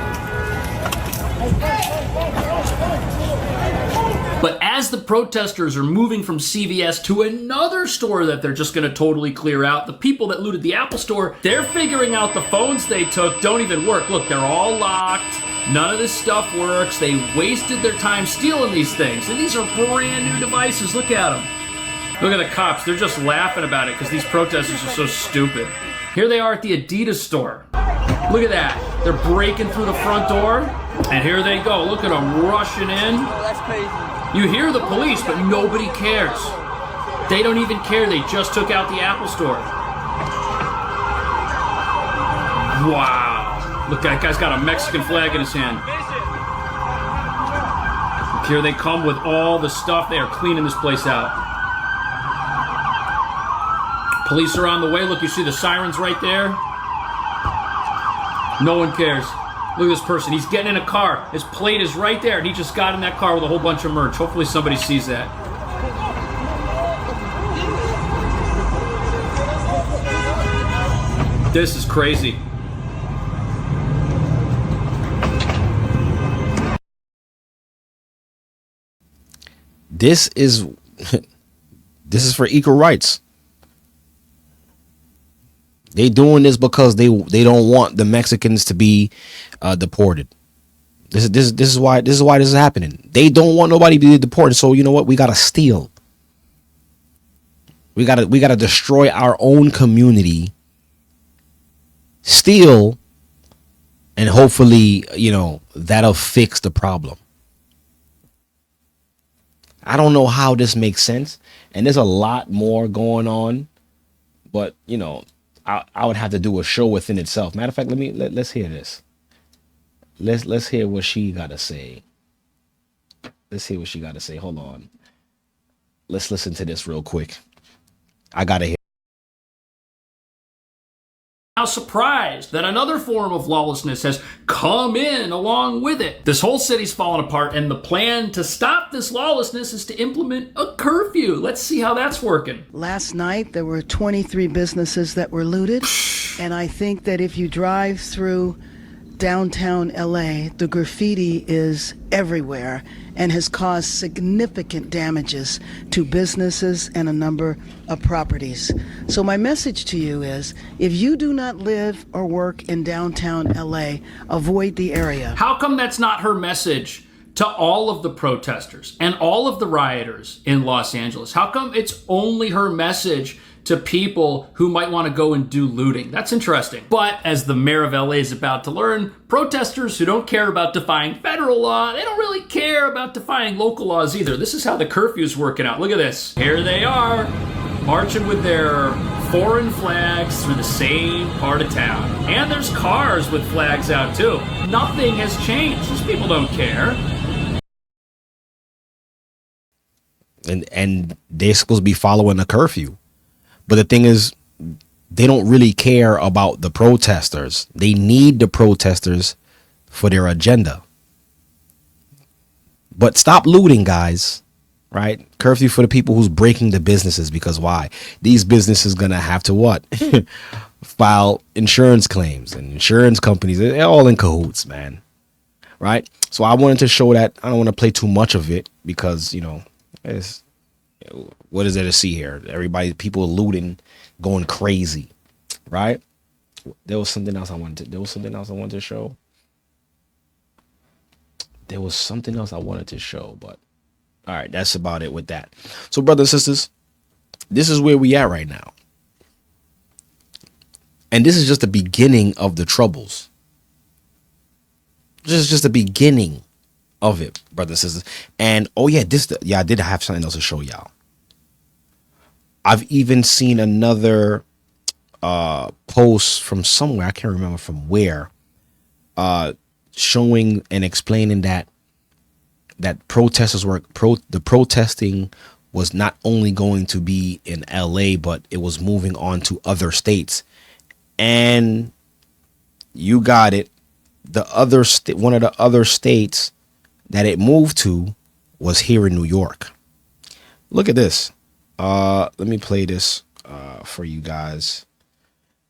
But as the protesters are moving from CVS to another store that they're just going to totally clear out, the people that looted the Apple store, they're figuring out the phones they took don't even work. Look, they're all locked. None of this stuff works. They wasted their time stealing these things. And these are brand new devices. Look at them. Look at the cops. They're just laughing about it because these protesters are so stupid. Here they are at the Adidas store. Look at that. They're breaking through the front door. And here they go. Look at them rushing in. That's crazy. You hear the police, but nobody cares. They don't even care. They just took out the Apple store. Wow. Look, that guy's got a Mexican flag in his hand. Look, here they come with all the stuff. They are cleaning this place out. Police are on the way. Look, you see the sirens right there? No one cares. Look at this person. He's getting in a car. His plate is right there, and he just got in that car with a whole bunch of merch. Hopefully somebody sees that. This is crazy. This is for equal rights. They doing this because they don't want the Mexicans to be deported. This is why this is happening. They don't want nobody to be deported. So you know what? We gotta steal. We gotta destroy our own community. Steal, and hopefully, you know, that'll fix the problem. I don't know how this makes sense, and there's a lot more going on, but you know, I would have to do a show within itself. Matter of fact, let's hear this. Let's hear what she gotta say. Let's hear what she gotta say. Hold on. Let's listen to this real quick. I gotta hear. Now surprised that another form of lawlessness has come in along with it. This whole city's falling apart, and the plan to stop this lawlessness is to implement a curfew. Let's see how that's working. Last night, there were 23 businesses that were looted, and I think that if you drive through downtown LA, the graffiti is everywhere and has caused significant damages to businesses and a number of properties. So my message to you is, if you do not live or work in downtown LA, avoid the area. How come that's not her message to all of the protesters and all of the rioters in Los Angeles? How come it's only her message to people who might want to go and do looting? That's interesting. But as the mayor of LA is about to learn, protesters who don't care about defying federal law, they don't really care about defying local laws either. This is how the curfew's working out. Look at this. Here they are, marching with their foreign flags through the same part of town. And there's cars with flags out too. Nothing has changed. These people don't care. And they're supposed to be following a curfew. But the thing is, they don't really care about the protesters. They need the protesters for their agenda. But stop looting, guys. Right? Curfew for the people who's breaking the businesses. Because why? These businesses gonna have to what? File insurance claims, and insurance companies, they're all in cahoots, man. Right? So I wanted to show that. I don't want to play too much of it because, you know, What is there to see here? Everybody, people looting, going crazy, right? There was something else I wanted to show. There was something else I wanted to show, but all right, that's about it with that. So, brothers and sisters, this is where we at right now. And this is just the beginning of the troubles. This is just the beginning of it, brothers and sisters. And oh yeah, I did have something else to show y'all. I've even seen another post from somewhere, I can't remember from where, showing and explaining that protesters were the protesting was not only going to be in LA, but it was moving on to other states. And you got it. One of the other states that it moved to was here in New York. Look at this. Let me play this for you guys.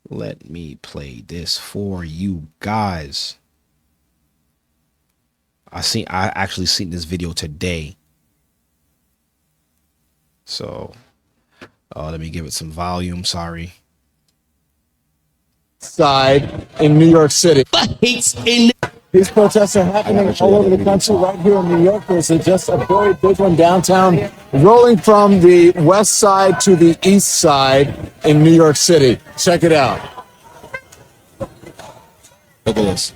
Let me play this for you guys. I actually seen this video today. So let me give it some volume. Sorry. Side in New York City. These protests are happening all over the country. Right here in New York, there's just a very big one downtown, rolling from the west side to the east side in New York City. Check it out. Look at this.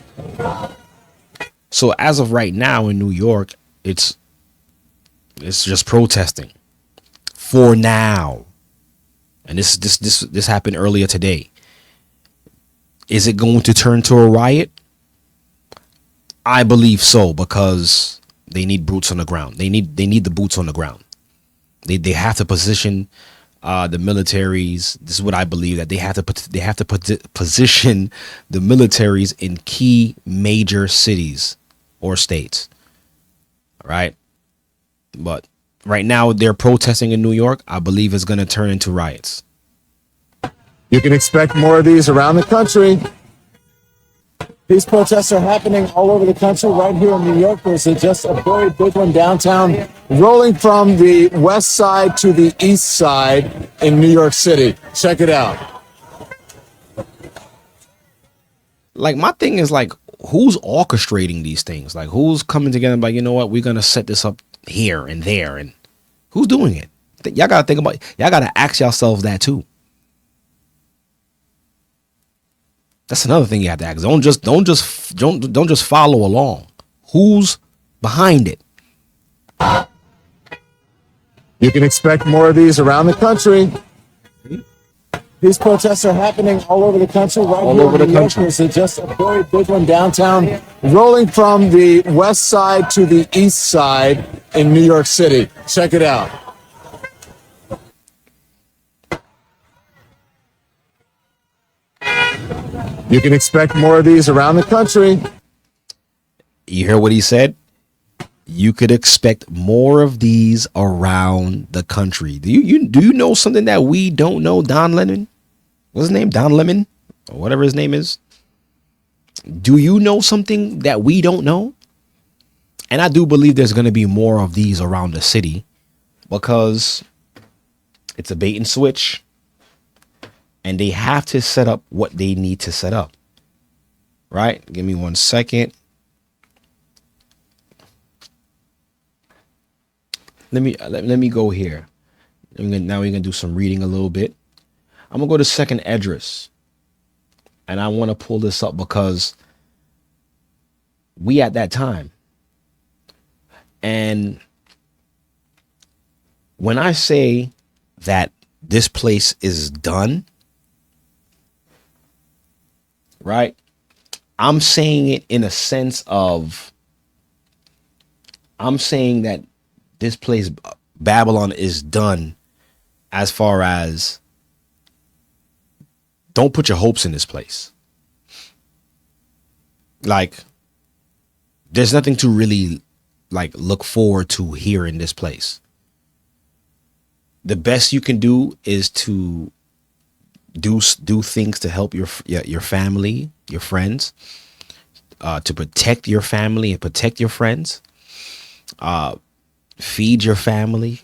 So as of right now in New York, it's just protesting for now. And this happened earlier today. Is it going to turn to a riot? I believe so, because they need boots on the ground. They need the boots on the ground. They have to position the militaries. This is what I believe, that they have to position the militaries in key major cities or states. All right. But right now they're protesting in New York. I believe it's going to turn into riots. You can expect more of these around the country. These protests are happening all over the country. Right here in New York, there's just a very big one downtown, rolling from the west side to the east side in New York City. Check it out. Like, my thing is, like, who's orchestrating these things? Like, who's coming together and like, you know what, we're going to set this up here and there, and who's doing it? Y'all got to think about, y'all got to ask yourselves that too. That's another thing you have to ask. Don't just follow along. Who's behind it? You can expect more of these around the country. These protests are happening all over the country. Right all here over in New York, there's just a very big one downtown, rolling from the west side to the east side in New York City. Check it out. You can expect more of these around the country. You hear what he said? You could expect more of these around the country. Do you know something that we don't know? Don Lemon? What's his name? Don Lemon? Or whatever his name is. Do you know something that we don't know? And I do believe there's going to be more of these around the city, because it's a bait and switch. And they have to set up what they need to set up. Right? Give me 1 second. Let me go here. Now we're gonna do some reading a little bit. I'm gonna go to second address, and I want to pull this up because we at that time. And when I say that this place is done, right? I'm saying it in a sense of, I'm saying that this place, Babylon, is done as far as, don't put your hopes in this place. Like, there's nothing to really like look forward to here in this place. The best you can do is to do things to help your family, your friends, to protect your family and protect your friends, feed your family,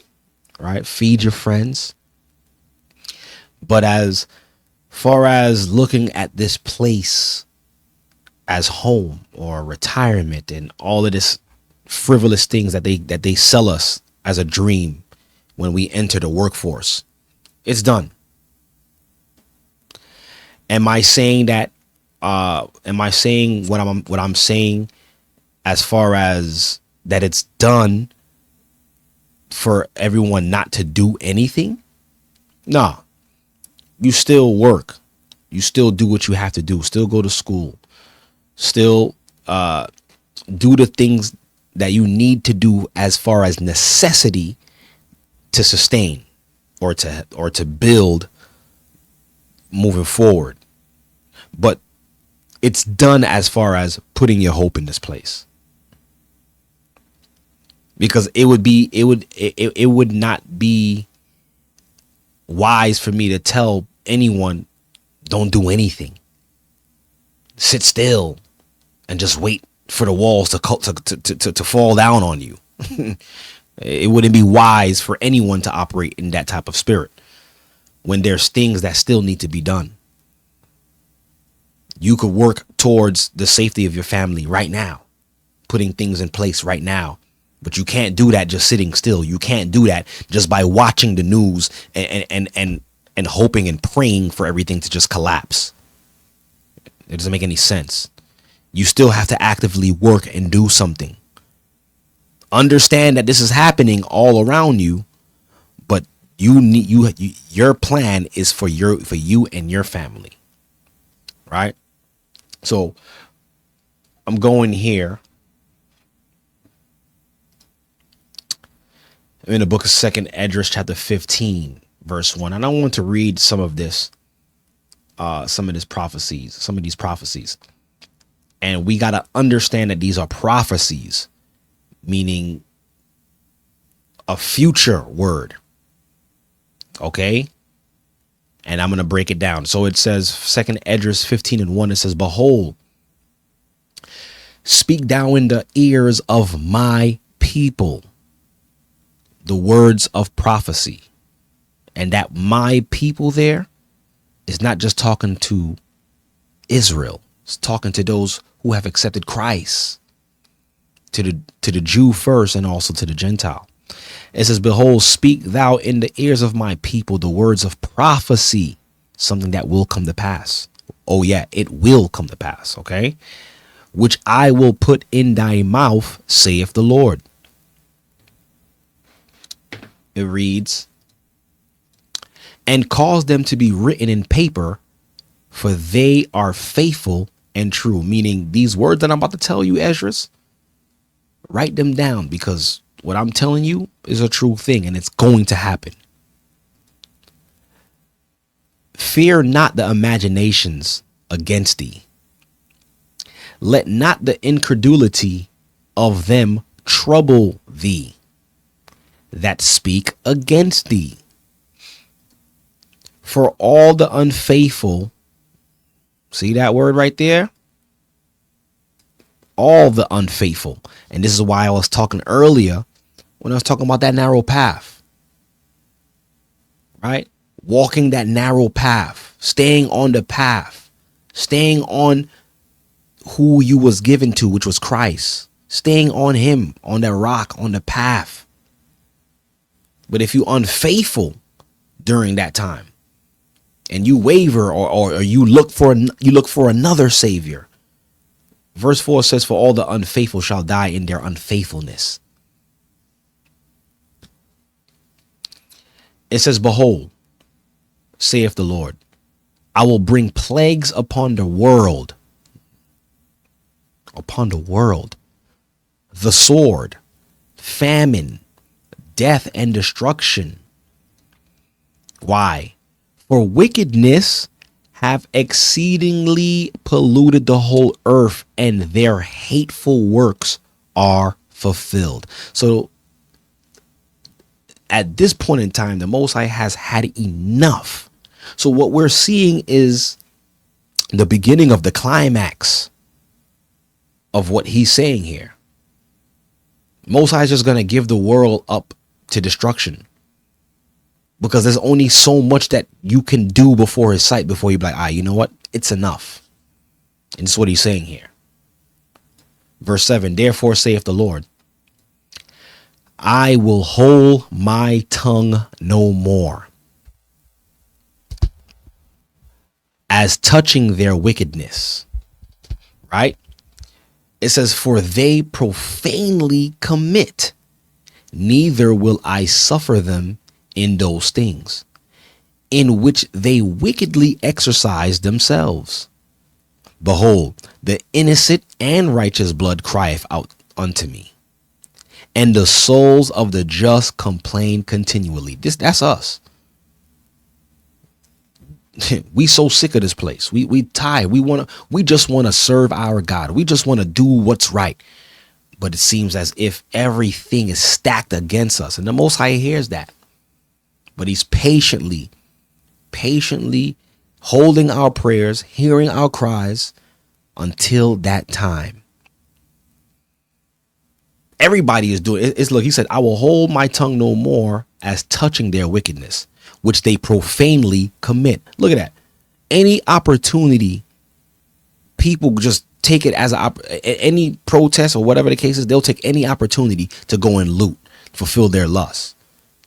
right? Feed your friends. But as far as looking at this place as home or retirement and all of this frivolous things that they sell us as a dream when we enter the workforce, it's done. Am I saying that? Am I saying what I'm saying as far as that it's done for everyone not to do anything? Nah. You still work. You still do what you have to do. Still go to school. Still do the things that you need to do as far as necessity to sustain or to build moving forward. But it's done as far as putting your hope in this place. Because it would not be wise for me to tell anyone, don't do anything. Sit still and just wait for the walls to fall down on you. It wouldn't be wise for anyone to operate in that type of spirit when there's things that still need to be done. You could work towards the safety of your family right now, putting things in place right now. But you can't do that just sitting still. You can't do that just by watching the news and hoping and praying for everything to just collapse. It doesn't make any sense. You still have to actively work and do something. Understand that this is happening all around you, but your plan is for you and your family. Right? So I'm going here. I'm in the book of 2nd Esdras, chapter 15, verse 1. And I want to read some of these prophecies. And we got to understand that these are prophecies, meaning a future word. Okay? And I'm going to break it down. So it says 2nd Esdras 15:1. It says, behold, speak thou in the ears of my people the words of prophecy. And that my people there is not just talking to Israel. It's talking to those who have accepted Christ, to the Jew first and also to the Gentile. It says, behold, speak thou in the ears of my people the words of prophecy, something that will come to pass. Oh yeah, it will come to pass. Okay. Which I will put in thy mouth, saith the Lord. It reads, and cause them to be written in paper, for they are faithful and true. Meaning these words that I'm about to tell you, Esdras, write them down, because what I'm telling you is a true thing and it's going to happen. Fear not the imaginations against thee. Let not the incredulity of them trouble thee that speak against thee. For all the unfaithful, see that word right there? All the unfaithful. And this is why I was talking earlier when I was talking about that narrow path. Right? Walking that narrow path, staying on the path, staying on who you was given to, which was Christ, staying on him, on that rock, on the path. But if you unfaithful during that time and you waver or you look for another savior, verse 4 says, for all the unfaithful shall die in their unfaithfulness. It says, behold, saith the Lord, I will bring plagues upon the world, the sword, famine, death and destruction. Why? For wickedness have exceedingly polluted the whole earth, and their hateful works are fulfilled. So at this point in time, the Most High has had enough. So what we're seeing is the beginning of the climax of what he's saying here. Most High is just going to give the world up to destruction. because there's only so much that you can do before his sight before you be like, you know what? It's enough. And it's what he's saying here. Verse 7, therefore saith the Lord, I will hold my tongue no more as touching their wickedness. Right? It says, for they profanely commit, neither will I suffer them in those things in which they wickedly exercise themselves. Behold, the innocent and righteous blood crieth out unto me, and the souls of the just complain continually. That's us. We so sick of this place. We tired. We just want to serve our God. We just want to do what's right. But it seems as if everything is stacked against us. And the Most High hears that. But he's patiently holding our prayers, hearing our cries until that time. Everybody is doing it. Look, he said, I will hold my tongue no more as touching their wickedness, which they profanely commit. Look at that. Any opportunity, people just take it as any protest or whatever the case is. They'll take any opportunity to go and loot, fulfill their lust,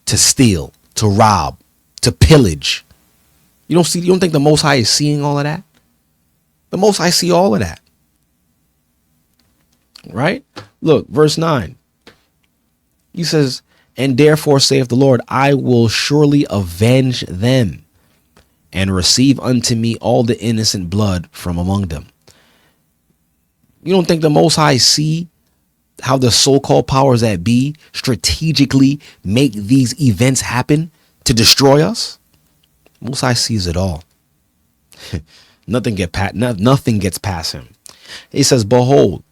to steal, to rob, to pillage. You don't think the Most High is seeing all of that? The Most High see all of that. Right? Look, verse 9. He says, and therefore saith the Lord, I will surely avenge them and receive unto me all the innocent blood from among them. You don't think the Most High see how the so-called powers that be strategically make these events happen to destroy us? Most High sees it all. Nothing gets past him. He says, behold,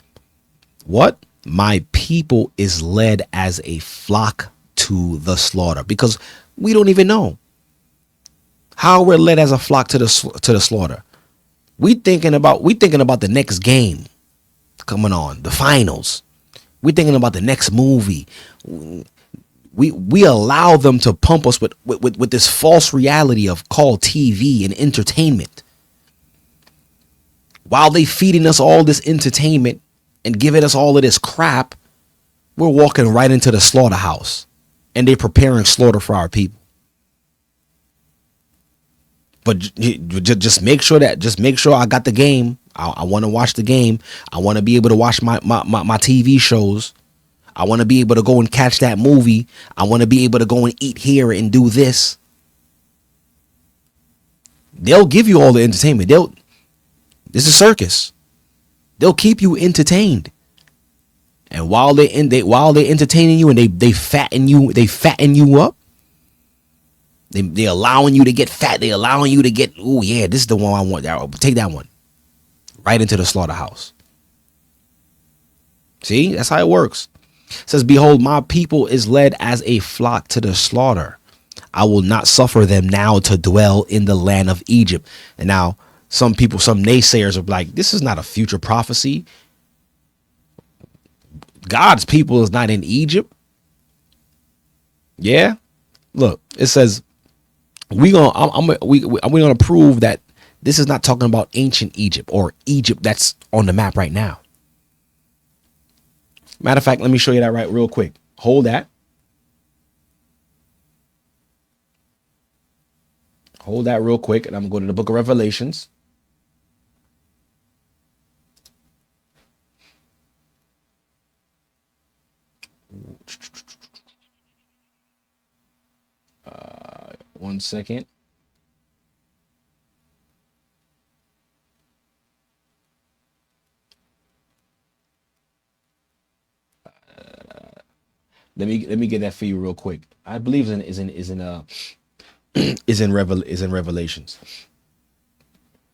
what? My people is led as a flock to the slaughter. Because we don't even know how we're led as a flock to the slaughter. We thinking about the next game coming on, the finals. We're thinking about the next movie. We allow them to pump us with this false reality of called TV and entertainment. While they feeding us all this entertainment and giving us all of this crap, we're walking right into the slaughterhouse, and they're preparing slaughter for our people. But just make sure I got the game. I want to watch the game. I want to be able to watch my TV shows. I want to be able to go and catch that movie. I want to be able to go and eat here and do this. They'll give you all the entertainment. This is a circus. They'll keep you entertained. And while they're entertaining you and they fatten you up. They're allowing you to get fat. They're allowing you to get, oh yeah, this is the one I want. Take that one. Right into the slaughterhouse. See, that's how it works. It says, behold, my people is led as a flock to the slaughter. I will not suffer them now to dwell in the land of Egypt. And now some naysayers are like, this is not a future prophecy. God's people is not in Egypt. Yeah. Look, it says, we're gonna prove that this is not talking about ancient Egypt or Egypt that's on the map right now. Matter of fact, let me show you that right real quick. Hold that. Hold that real quick, and I'm going to go to the book of Revelations. One second. Let me get that for you real quick. I believe is in Revelations.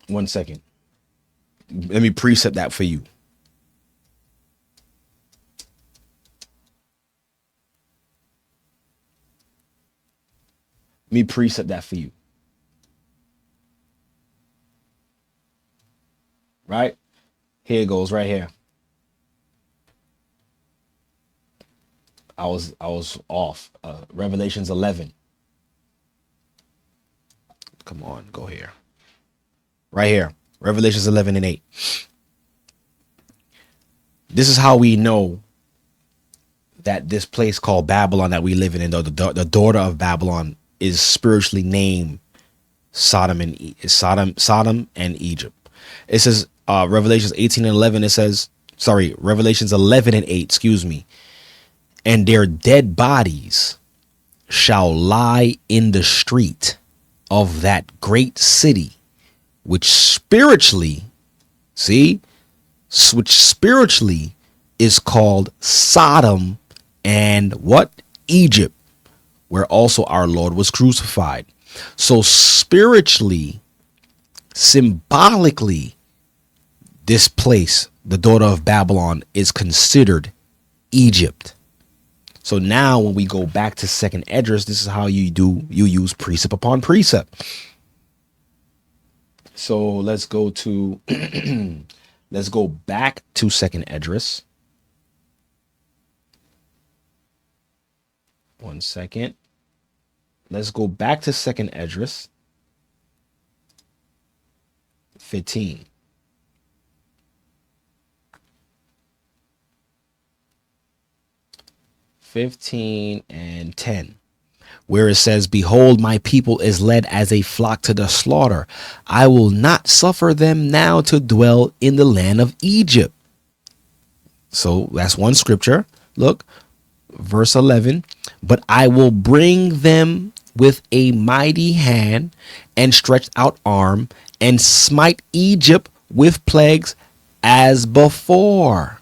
One second. Let me precept that for you. Let me precept that for you. Right? Here it goes, right here. I was off. Revelations 11. Come on, go here. Right here. Revelations 11 and 8. This is how we know that this place called Babylon that we live in, the daughter of Babylon, is spiritually named Sodom and Egypt. It says Revelations 18 and 11. It says, Revelations 11 and 8. Excuse me. And their dead bodies shall lie in the street of that great city, which spiritually is called Sodom and what? Egypt, where also our Lord was crucified. So spiritually, symbolically, this place, the daughter of Babylon, is considered Egypt. So now when we go back to second Esdras, this is how you use precept upon precept. So let's go to let's go back to second Esdras. One second. Let's go back to second Esdras 15. And 10, where it says, behold, my people is led as a flock to the slaughter. I will not suffer them now to dwell in the land of Egypt. So that's one scripture. Look, verse 11, but I will bring them with a mighty hand and stretched out arm and smite Egypt with plagues as before,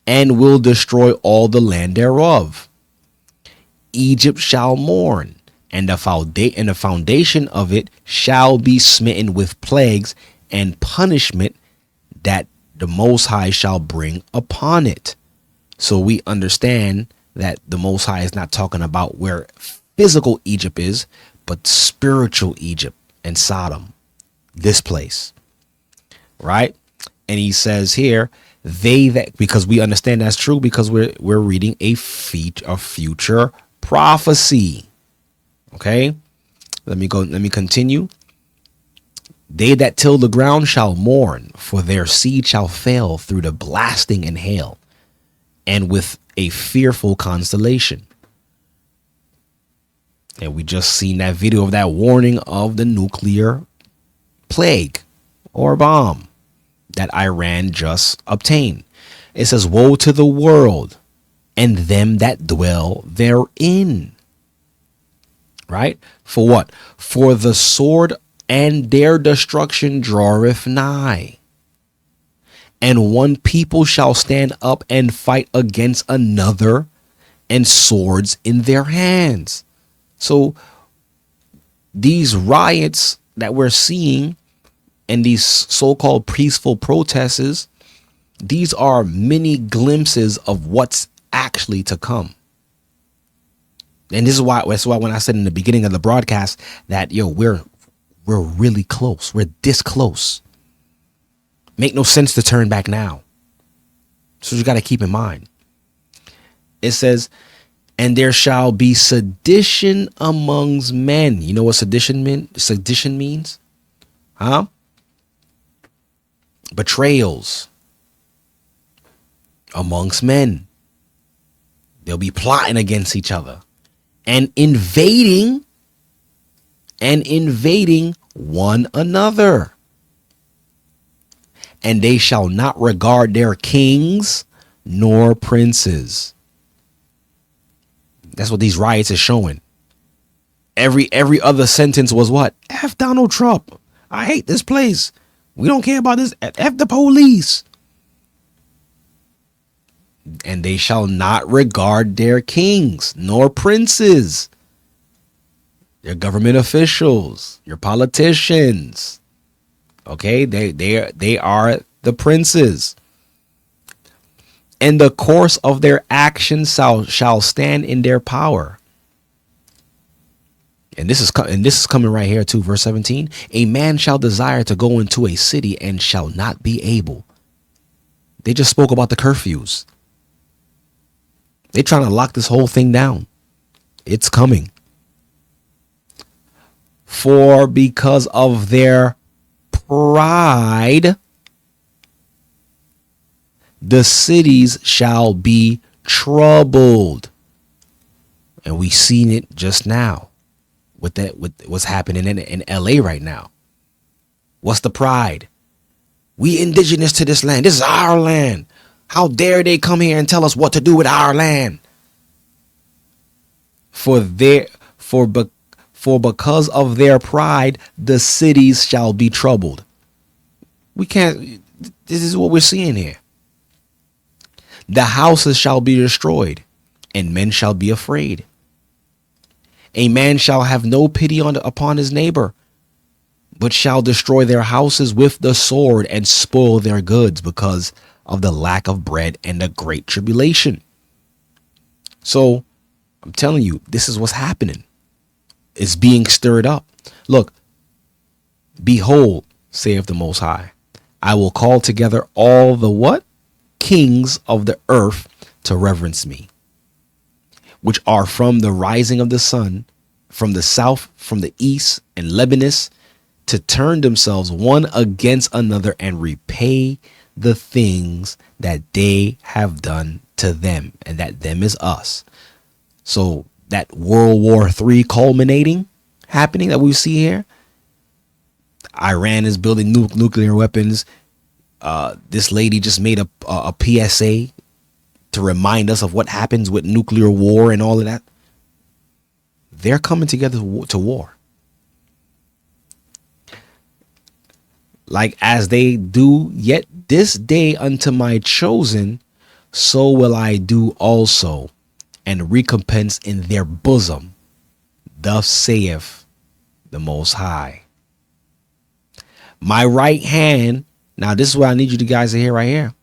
and will destroy all the land thereof. Egypt shall mourn, and the foundation of it shall be smitten with plagues and punishment that the Most High shall bring upon it. So we understand that the Most High is not talking about where physical Egypt is, but spiritual Egypt and Sodom, this place, right? And he says here, because we understand that's true, because we're reading a future prophecy. Okay, let me continue. They that till the ground shall mourn, for their seed shall fail through the blasting and hail, and with a fearful constellation. And we just seen that video of that warning of the nuclear plague or bomb that Iran just obtained. It says, woe to the world and them that dwell therein. Right? For what? For the sword and their destruction draweth nigh. And one people shall stand up and fight against another, and swords in their hands. So these riots that we're seeing and these so-called peaceful protests, these are mini glimpses of what's actually to come. And that's why when I said in the beginning of the broadcast that, we're really close. We're this close. Make no sense to turn back now. So you got to keep in mind. It says, and there shall be sedition amongst men. You know what sedition means? Huh? Betrayals amongst men. They'll be plotting against each other and invading one another. And they shall not regard their kings nor princes. That's what these riots are showing. Every other sentence was what? F Donald Trump. I hate this place. We don't care about this. F the police. And they shall not regard their kings nor princes, their government officials, your politicians. Okay, they are the princes. And the course of their actions shall stand in their power. And this is coming right here too, verse 17. A man shall desire to go into a city and shall not be able. They just spoke about the curfews. They're trying to lock this whole thing down. It's coming. For because of their pride, the cities shall be troubled. And we seen it just now with what's happening in LA right now. What's the pride? We indigenous to this land. This is our land. How dare they come here and tell us what to do with our land? For because of their pride, the cities shall be troubled. We can't. This is what we're seeing here. The houses shall be destroyed, and men shall be afraid. A man shall have no pity upon his neighbor, but shall destroy their houses with the sword and spoil their goods because of the lack of bread and the great tribulation. So I'm telling you, this is what's happening. It's being stirred up. Look, behold, saith the Most High, I will call together all the what? Kings of the earth to reverence me, which are from the rising of the sun, from the south, from the east, and Lebanus, to turn themselves one against another and repay the things that they have done to them. And that them is us. So that World War III culminating, happening that we see here. Iran is building nuclear weapons. This lady just made a PSA to remind us of what happens with nuclear war and all of that. They're coming together to war. Like as they do yet this day unto my chosen, so will I do also, and recompense in their bosom. Thus saith the Most High. My right hand, now this is what I need you guys to hear right here.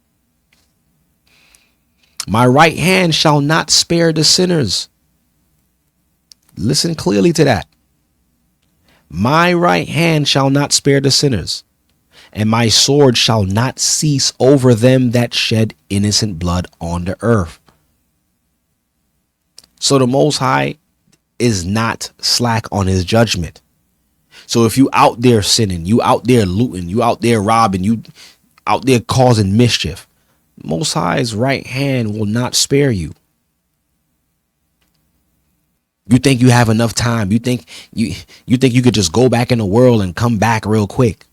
My right hand shall not spare the sinners. Listen clearly to that. My right hand shall not spare the sinners, and my sword shall not cease over them that shed innocent blood on the earth. So the Most High is not slack on his judgment. So if you out there sinning, you out there looting, you out there robbing, you out there causing mischief, Most High's right hand will not spare you. You think you have enough time. You think you could just go back in the world and come back real quick.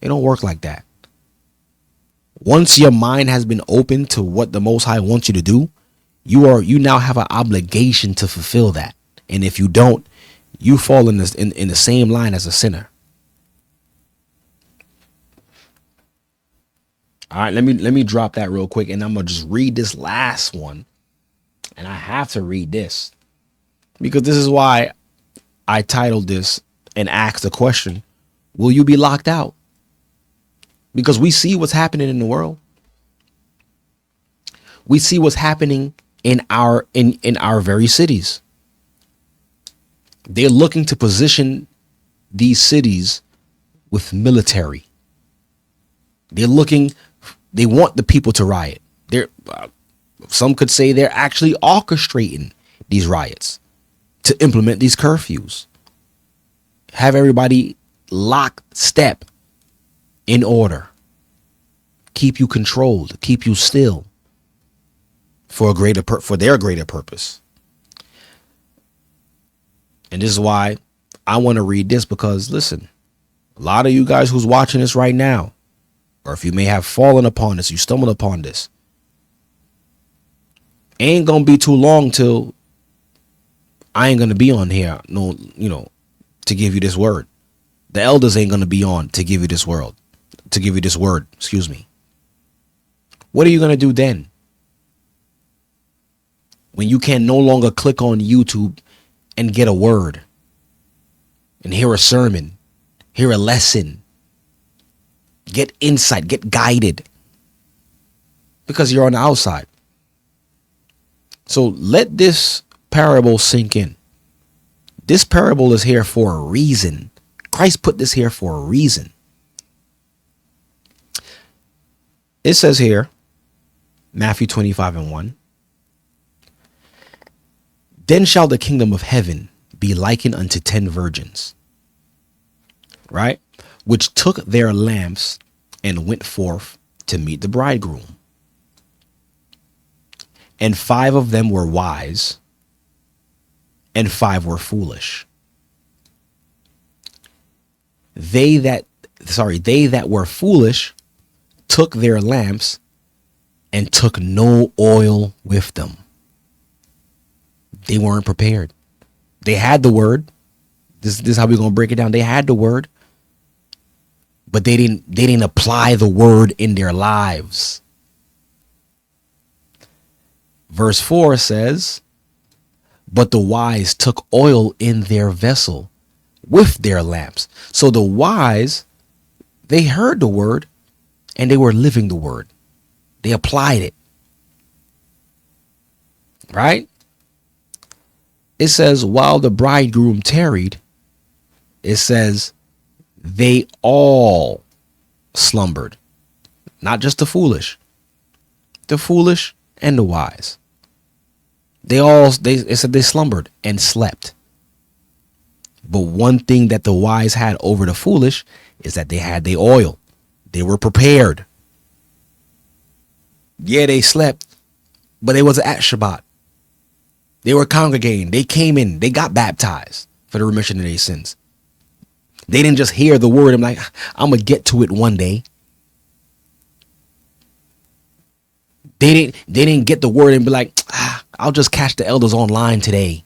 It don't work like that. Once your mind has been open to what the Most High wants you to do, you now have an obligation to fulfill that. And if you don't, you fall in the same line as a sinner. All right, let me drop that real quick, and I'm gonna just read this last one. And I have to read this because this is why I titled this and asked the question, will you be locked out? Because we see what's happening in the world. We see what's happening in our very cities. They're looking to position these cities with military. They want the people to riot. Some could say they're actually orchestrating these riots to implement these curfews. Have everybody lock step in order. Keep you controlled, keep you still for their greater purpose. And this is why I want to read this, because listen, a lot of you guys who's watching this right now, or if you may have fallen upon this, you stumbled upon this, ain't gonna be too long till I ain't gonna be on here, to give you this word. The elders ain't gonna be on to give you this word. Excuse me. What are you gonna do then? When you can no longer click on YouTube and get a word and hear a sermon, hear a lesson, get insight, get guided, because you're on the outside. So let this parable sink in. This parable is here for a reason. Christ put this here for a reason. It says here, Matthew 25:1. Then shall the kingdom of heaven be likened unto 10 virgins, right? Which took their lamps and went forth to meet the bridegroom. And 5 of them were wise, and 5 were foolish. They that were foolish took their lamps and took no oil with them. They weren't prepared. They had the word. This is how we're going to break it down. They had the word, but they didn't apply the word in their lives. Verse 4 says, but the wise took oil in their vessel with their lamps. So the wise, they heard the word and they were living the word. They applied it. Right? It says, while the bridegroom tarried, it says, they all slumbered. Not just the foolish and the wise. It said they slumbered and slept. But one thing that the wise had over the foolish is that they had the oil. They were prepared. Yeah, they slept, but they wasn't at Shabbat. They were congregating. They came in. They got baptized for the remission of their sins. They didn't just hear the word and like, I'm going to get to it one day. They didn't get the word and be like, I'll just catch the elders online today.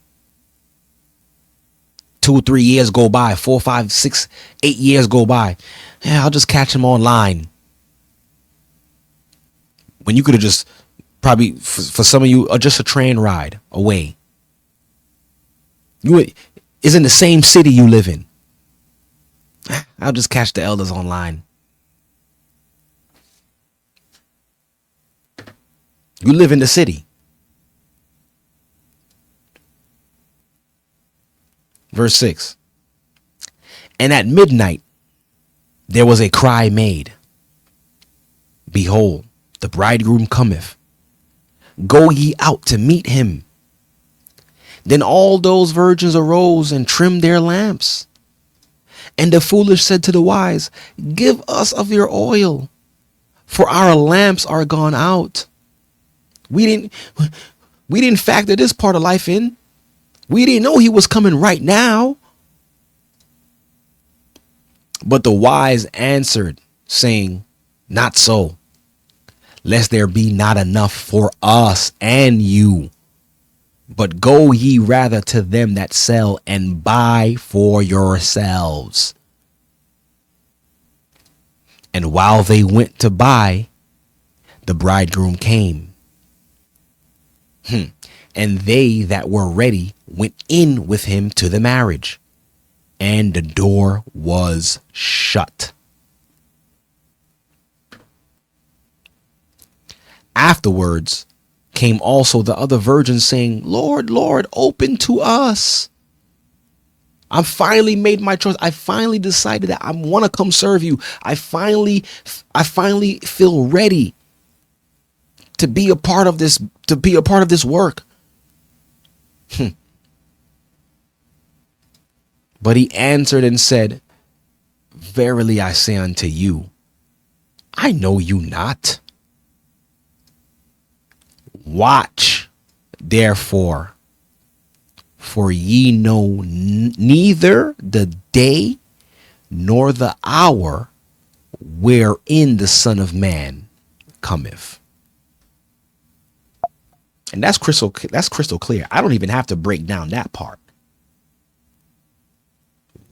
2, 3 years go by, 4, 5, 6, 8 years go by. Yeah, I'll just catch them online. When you could have just probably, for some of you, just a train ride away. Is in the same city you live in. I'll just catch the elders online. You live in the city. Verse 6. And at midnight there was a cry made. Behold, the bridegroom cometh. Go ye out to meet him. Then all those virgins arose and trimmed their lamps. And the foolish said to the wise, give us of your oil, for our lamps are gone out. We didn't factor this part of life in. We didn't know he was coming right now. But the wise answered, saying, not so, lest there be not enough for us and you. But go ye rather to them that sell and buy for yourselves. And while they went to buy, the bridegroom came. And they that were ready went in with him to the marriage, and the door was shut. Afterwards came also the other virgins, saying, Lord, Lord, open to us. I finally made my choice. I finally decided that I want to come serve you. I finally feel ready to be a part of this, work. But he answered and said, verily I say unto you, I know you not. Watch, therefore, for ye know neither the day nor the hour wherein the Son of Man cometh. And that's crystal clear. I don't even have to break down that part.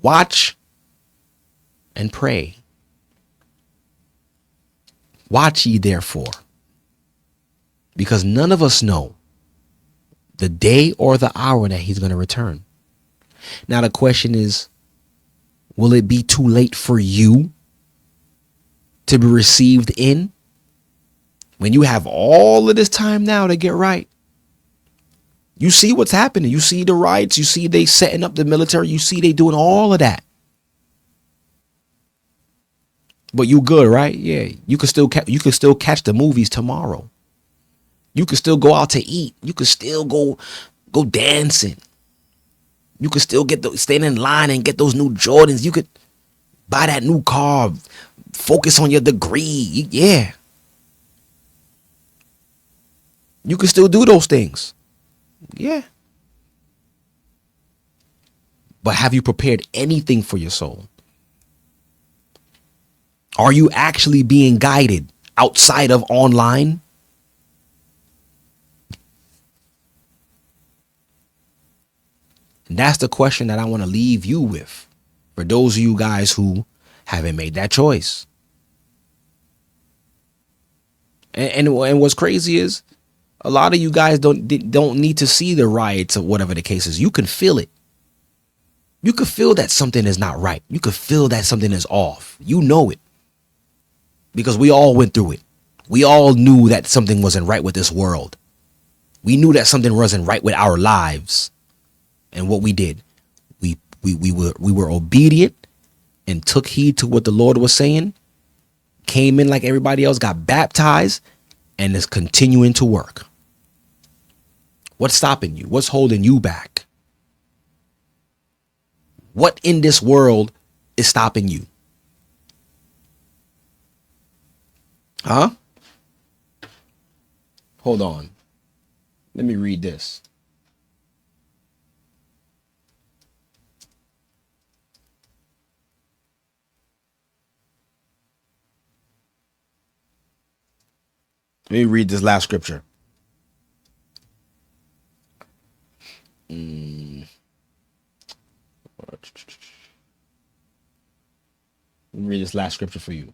Watch and pray. Watch ye therefore, because none of us know the day or the hour that he's going to return. Now the question is, will it be too late for you to be received in when you have all of this time now to get right? You see what's happening. You see the riots. You see they setting up the military. You see they doing all of that. But you good, right? Yeah. You could still catch the movies tomorrow. You could still go out to eat. You could still go dancing. You could still stand in line and get those new Jordans. You could Buy that new car. Focus on your degree. Yeah. You can still do those things. Yeah. But have you prepared anything for your soul? Are you actually being guided outside of online? And that's the question that I want to leave you with. For those of you guys who haven't made that choice. And what's crazy is a lot of you guys don't need to see the riots or whatever the case is. You can feel it. You can feel that something is not right. You can feel that something is off. You know it. Because we all went through it. We all knew that something wasn't right with this world. We knew that something wasn't right with our lives. And what we did, we were obedient and took heed to what the Lord was saying, came in like everybody else, got baptized, and is continuing to work. What's stopping you? What's holding you back? What in this world is stopping you? Huh? Hold on. Let me read this. Let me read this last scripture. Let me read this last scripture for you.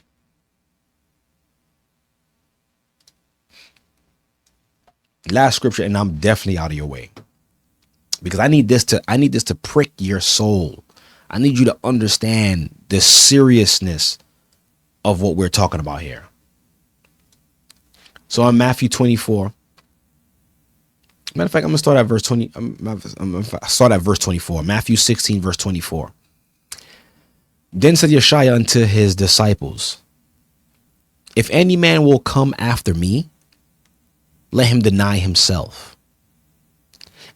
Last scripture, and I'm definitely out of your way. Because I need this to prick your soul. I need you to understand the seriousness of what we're talking about here. So in Matthew 24, matter of fact, I'm gonna start at verse 20. I'm gonna start at verse 24. Matthew 16, verse 24. Then said Yeshua unto his disciples, if any man will come after me, let him deny himself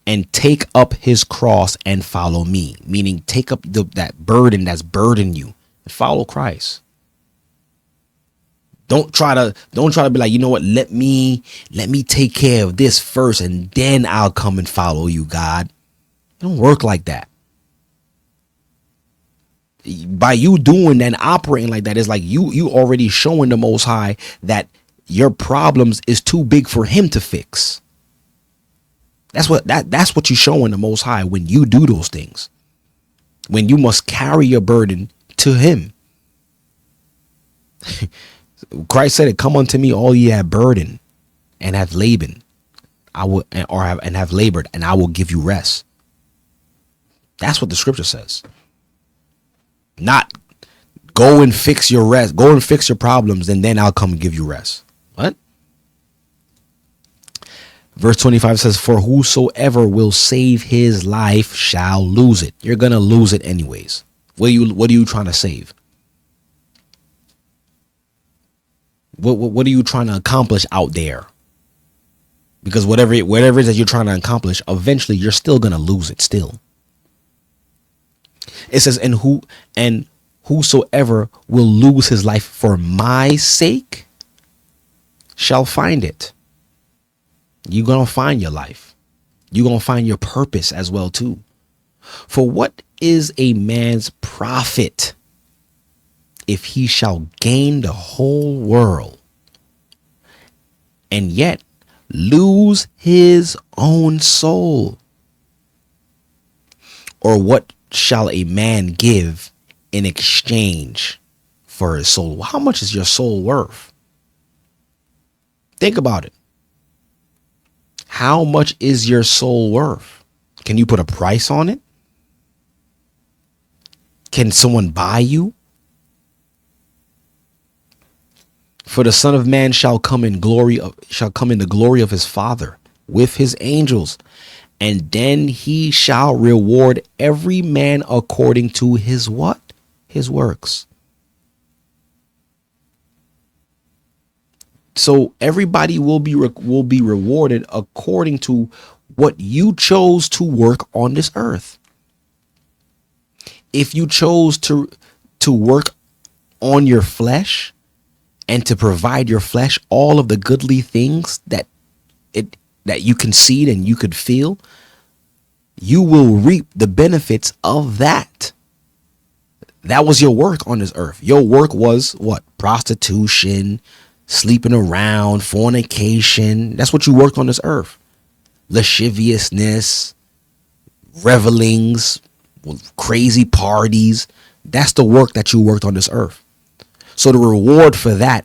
and take up his cross and follow me. Meaning take up that burden that's burdened you and follow Christ. Don't try to be like, you know what, let me take care of this first and then I'll come and follow you, God. It don't work like that. By you doing that and operating like that, it's like you already showing the Most High that your problems is too big for him to fix. That's what you're showing the Most High when you do those things. When you must carry your burden to him. Christ said it, come unto me all ye have burden and have labored. Have labored, and I will give you rest. That's what the scripture says. Not go and fix your rest. Go and fix your problems, and then I'll come and give you rest. What? Verse 25 says, for whosoever will save his life shall lose it. You're going to lose it anyways. What are you trying to save? What are you trying to accomplish out there? Because whatever it is that you're trying to accomplish, eventually you're still going to lose it still. It says, and whosoever will lose his life for my sake shall find it. You're going to find your life. You're going to find your purpose as well too. For what is a man's profit if he shall gain the whole world and yet lose his own soul? Or what shall a man give in exchange for his soul? How much is your soul worth? Think about it. How much is your soul worth? Can you put a price on it? Can someone buy you? For the Son of Man shall come in the glory of his Father with his angels, and then he shall reward every man according to his what? His works. So everybody will be rewarded according to what you chose to work on this earth. If you chose to to work on your flesh and to provide your flesh all of the goodly things that you can see and you could feel, you will reap the benefits of that. That was your work on this earth. Your work was what? Prostitution, sleeping around, fornication. That's what you worked on this earth. Lasciviousness, revelings, crazy parties. That's the work that you worked on this earth. So the reward for that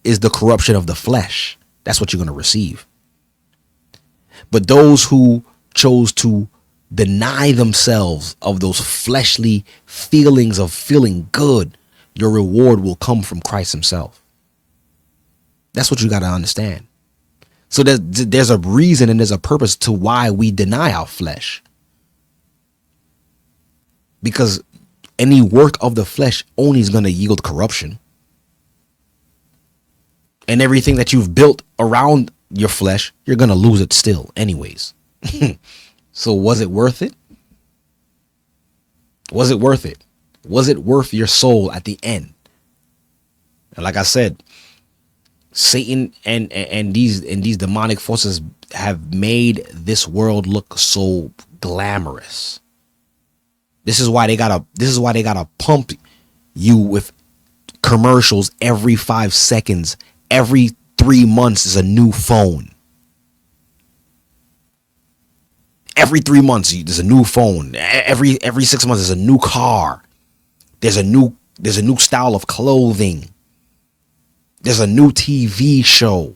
is the corruption of the flesh. That's what you're going to receive. But those who chose to deny themselves of those fleshly feelings of feeling good, your reward will come from Christ himself. That's what you got to understand. So there's a reason and there's a purpose to why we deny our flesh. Because any work of the flesh only is going to yield corruption. And everything that you've built around your flesh, you're going to lose it still anyways. So was it worth it? Was it worth it? Was it worth your soul at the end? And like I said, Satan and these demonic forces have made this world look so glamorous. This is why they gotta pump you with commercials every 5 seconds. Every 3 months is a new phone. Every 3 months there's a new phone. Every 6 months there's a new car. There's a new style of clothing. There's a new TV show.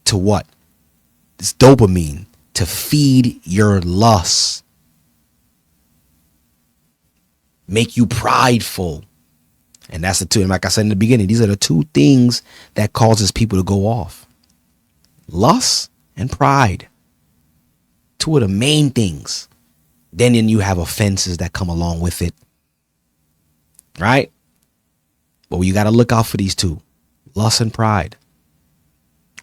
To what? It's dopamine to feed your lusts. Make you prideful. And that's the two. And like I said in the beginning, these are the two things that causes people to go off. Lust and pride. Two of the main things. Then you have offenses that come along with it. Right? But you got to look out for these two. Lust and pride.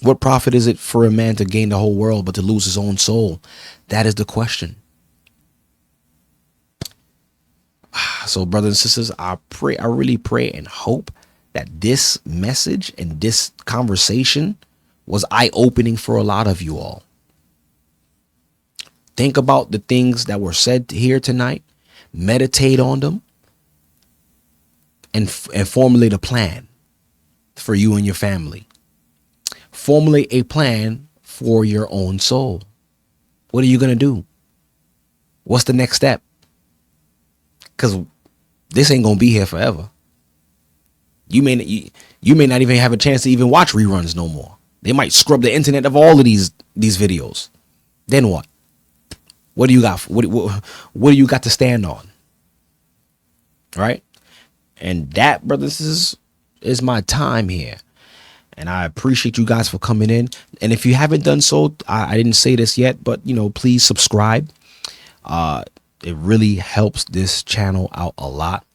What profit is it for a man to gain the whole world but to lose his own soul? That is the question. So brothers and sisters, I really pray and hope that this message and this conversation was eye-opening for a lot of you all. Think about the things that were said here tonight. Meditate on them and formulate a plan for you and your family. Formulate a plan for your own soul. What are you going to do? What's the next step? Because this ain't going to be here forever. You may not even have a chance to even watch reruns no more. They might scrub the internet of all of these videos. Then what? What do you got? What do you got to stand on? Right? And that, brothers, is my time here. And I appreciate you guys for coming in. And if you haven't done so, I didn't say this yet, but please subscribe. It really helps this channel out a lot.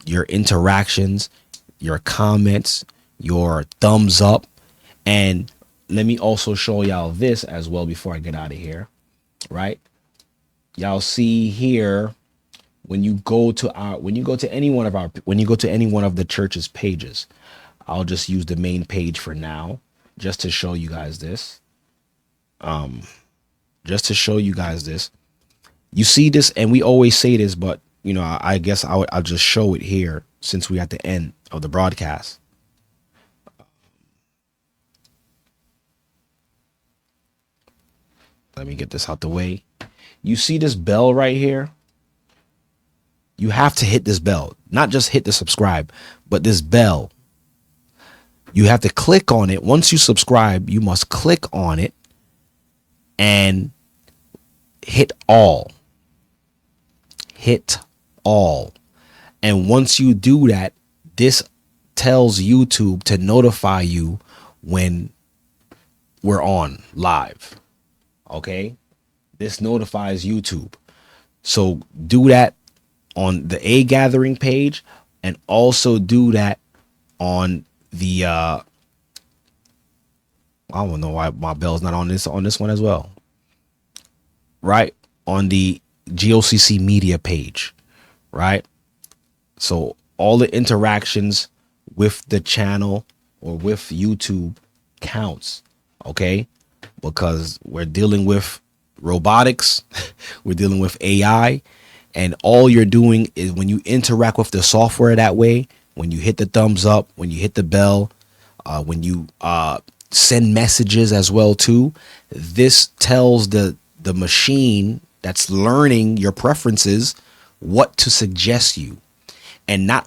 Your interactions, your comments, your thumbs up. And let me also show y'all this as well before I get out of here. Right? Y'all see here when you go to any one of the church's pages. I'll just use the main page for now, just to show you guys this. You see this, and we always say this, but I guess I'll just show it here since we're at the end of the broadcast. Let me get this out the way. You see this bell right here? You have to hit this bell, not just hit the subscribe, but this bell. You have to click on it. Once you subscribe, you must click on it and hit all. Hit all. And once you do that, this tells YouTube to notify you when we're on live. Okay? This notifies YouTube. So do that on the A Gathering page, and also do that on the I don't know why my bell's not on this one as well. Right? On the GOCC media page. Right? So all the interactions with the channel or with YouTube counts, okay? Because we're dealing with robotics, we're dealing with AI, and all you're doing is when you interact with the software that way, when you hit the thumbs up, when you hit the bell, when you send messages as well too, this tells the machine that's learning your preferences what to suggest you, and not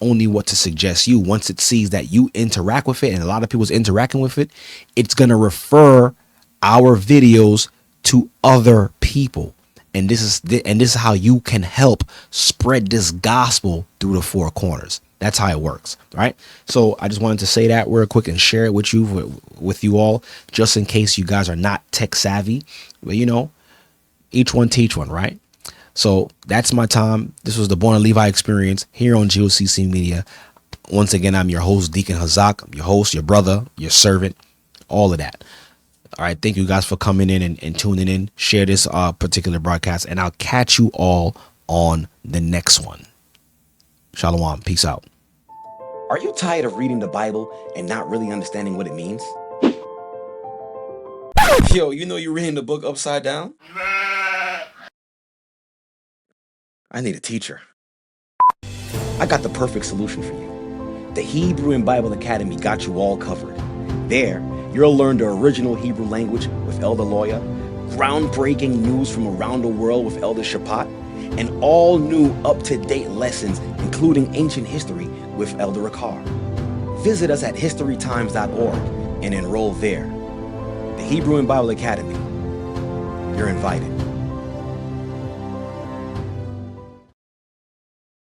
only what to suggest you. Once it sees that you interact with it, and a lot of people's interacting with it, it's gonna refer our videos to other people. And this is how you can help spread this gospel through the four corners. That's how it works, right? So I just wanted to say that real quick and share it with you all, just in case you guys are not tech savvy. But you know, each one teach one, right? So that's my time. This was the Born of Levi experience here on GOCC Media. Once again, I'm your host, Deacon Hazak. I'm your host, your brother, your servant, all of that. All right. Thank you guys for coming in and tuning in. Share this particular broadcast, and I'll catch you all on the next one. Shalom. Peace out. Are you tired of reading the Bible and not really understanding what it means? Yo, you know you're reading the book upside down? I need a teacher. I got the perfect solution for you. The Hebrew and Bible Academy got you all covered. There, you'll learn the original Hebrew language with Elder Lawyer, groundbreaking news from around the world with Elder Shapat, and all new up-to-date lessons, including ancient history with Elder Akar. Visit us at historytimes.org and enroll there. The Hebrew and Bible Academy. You're invited.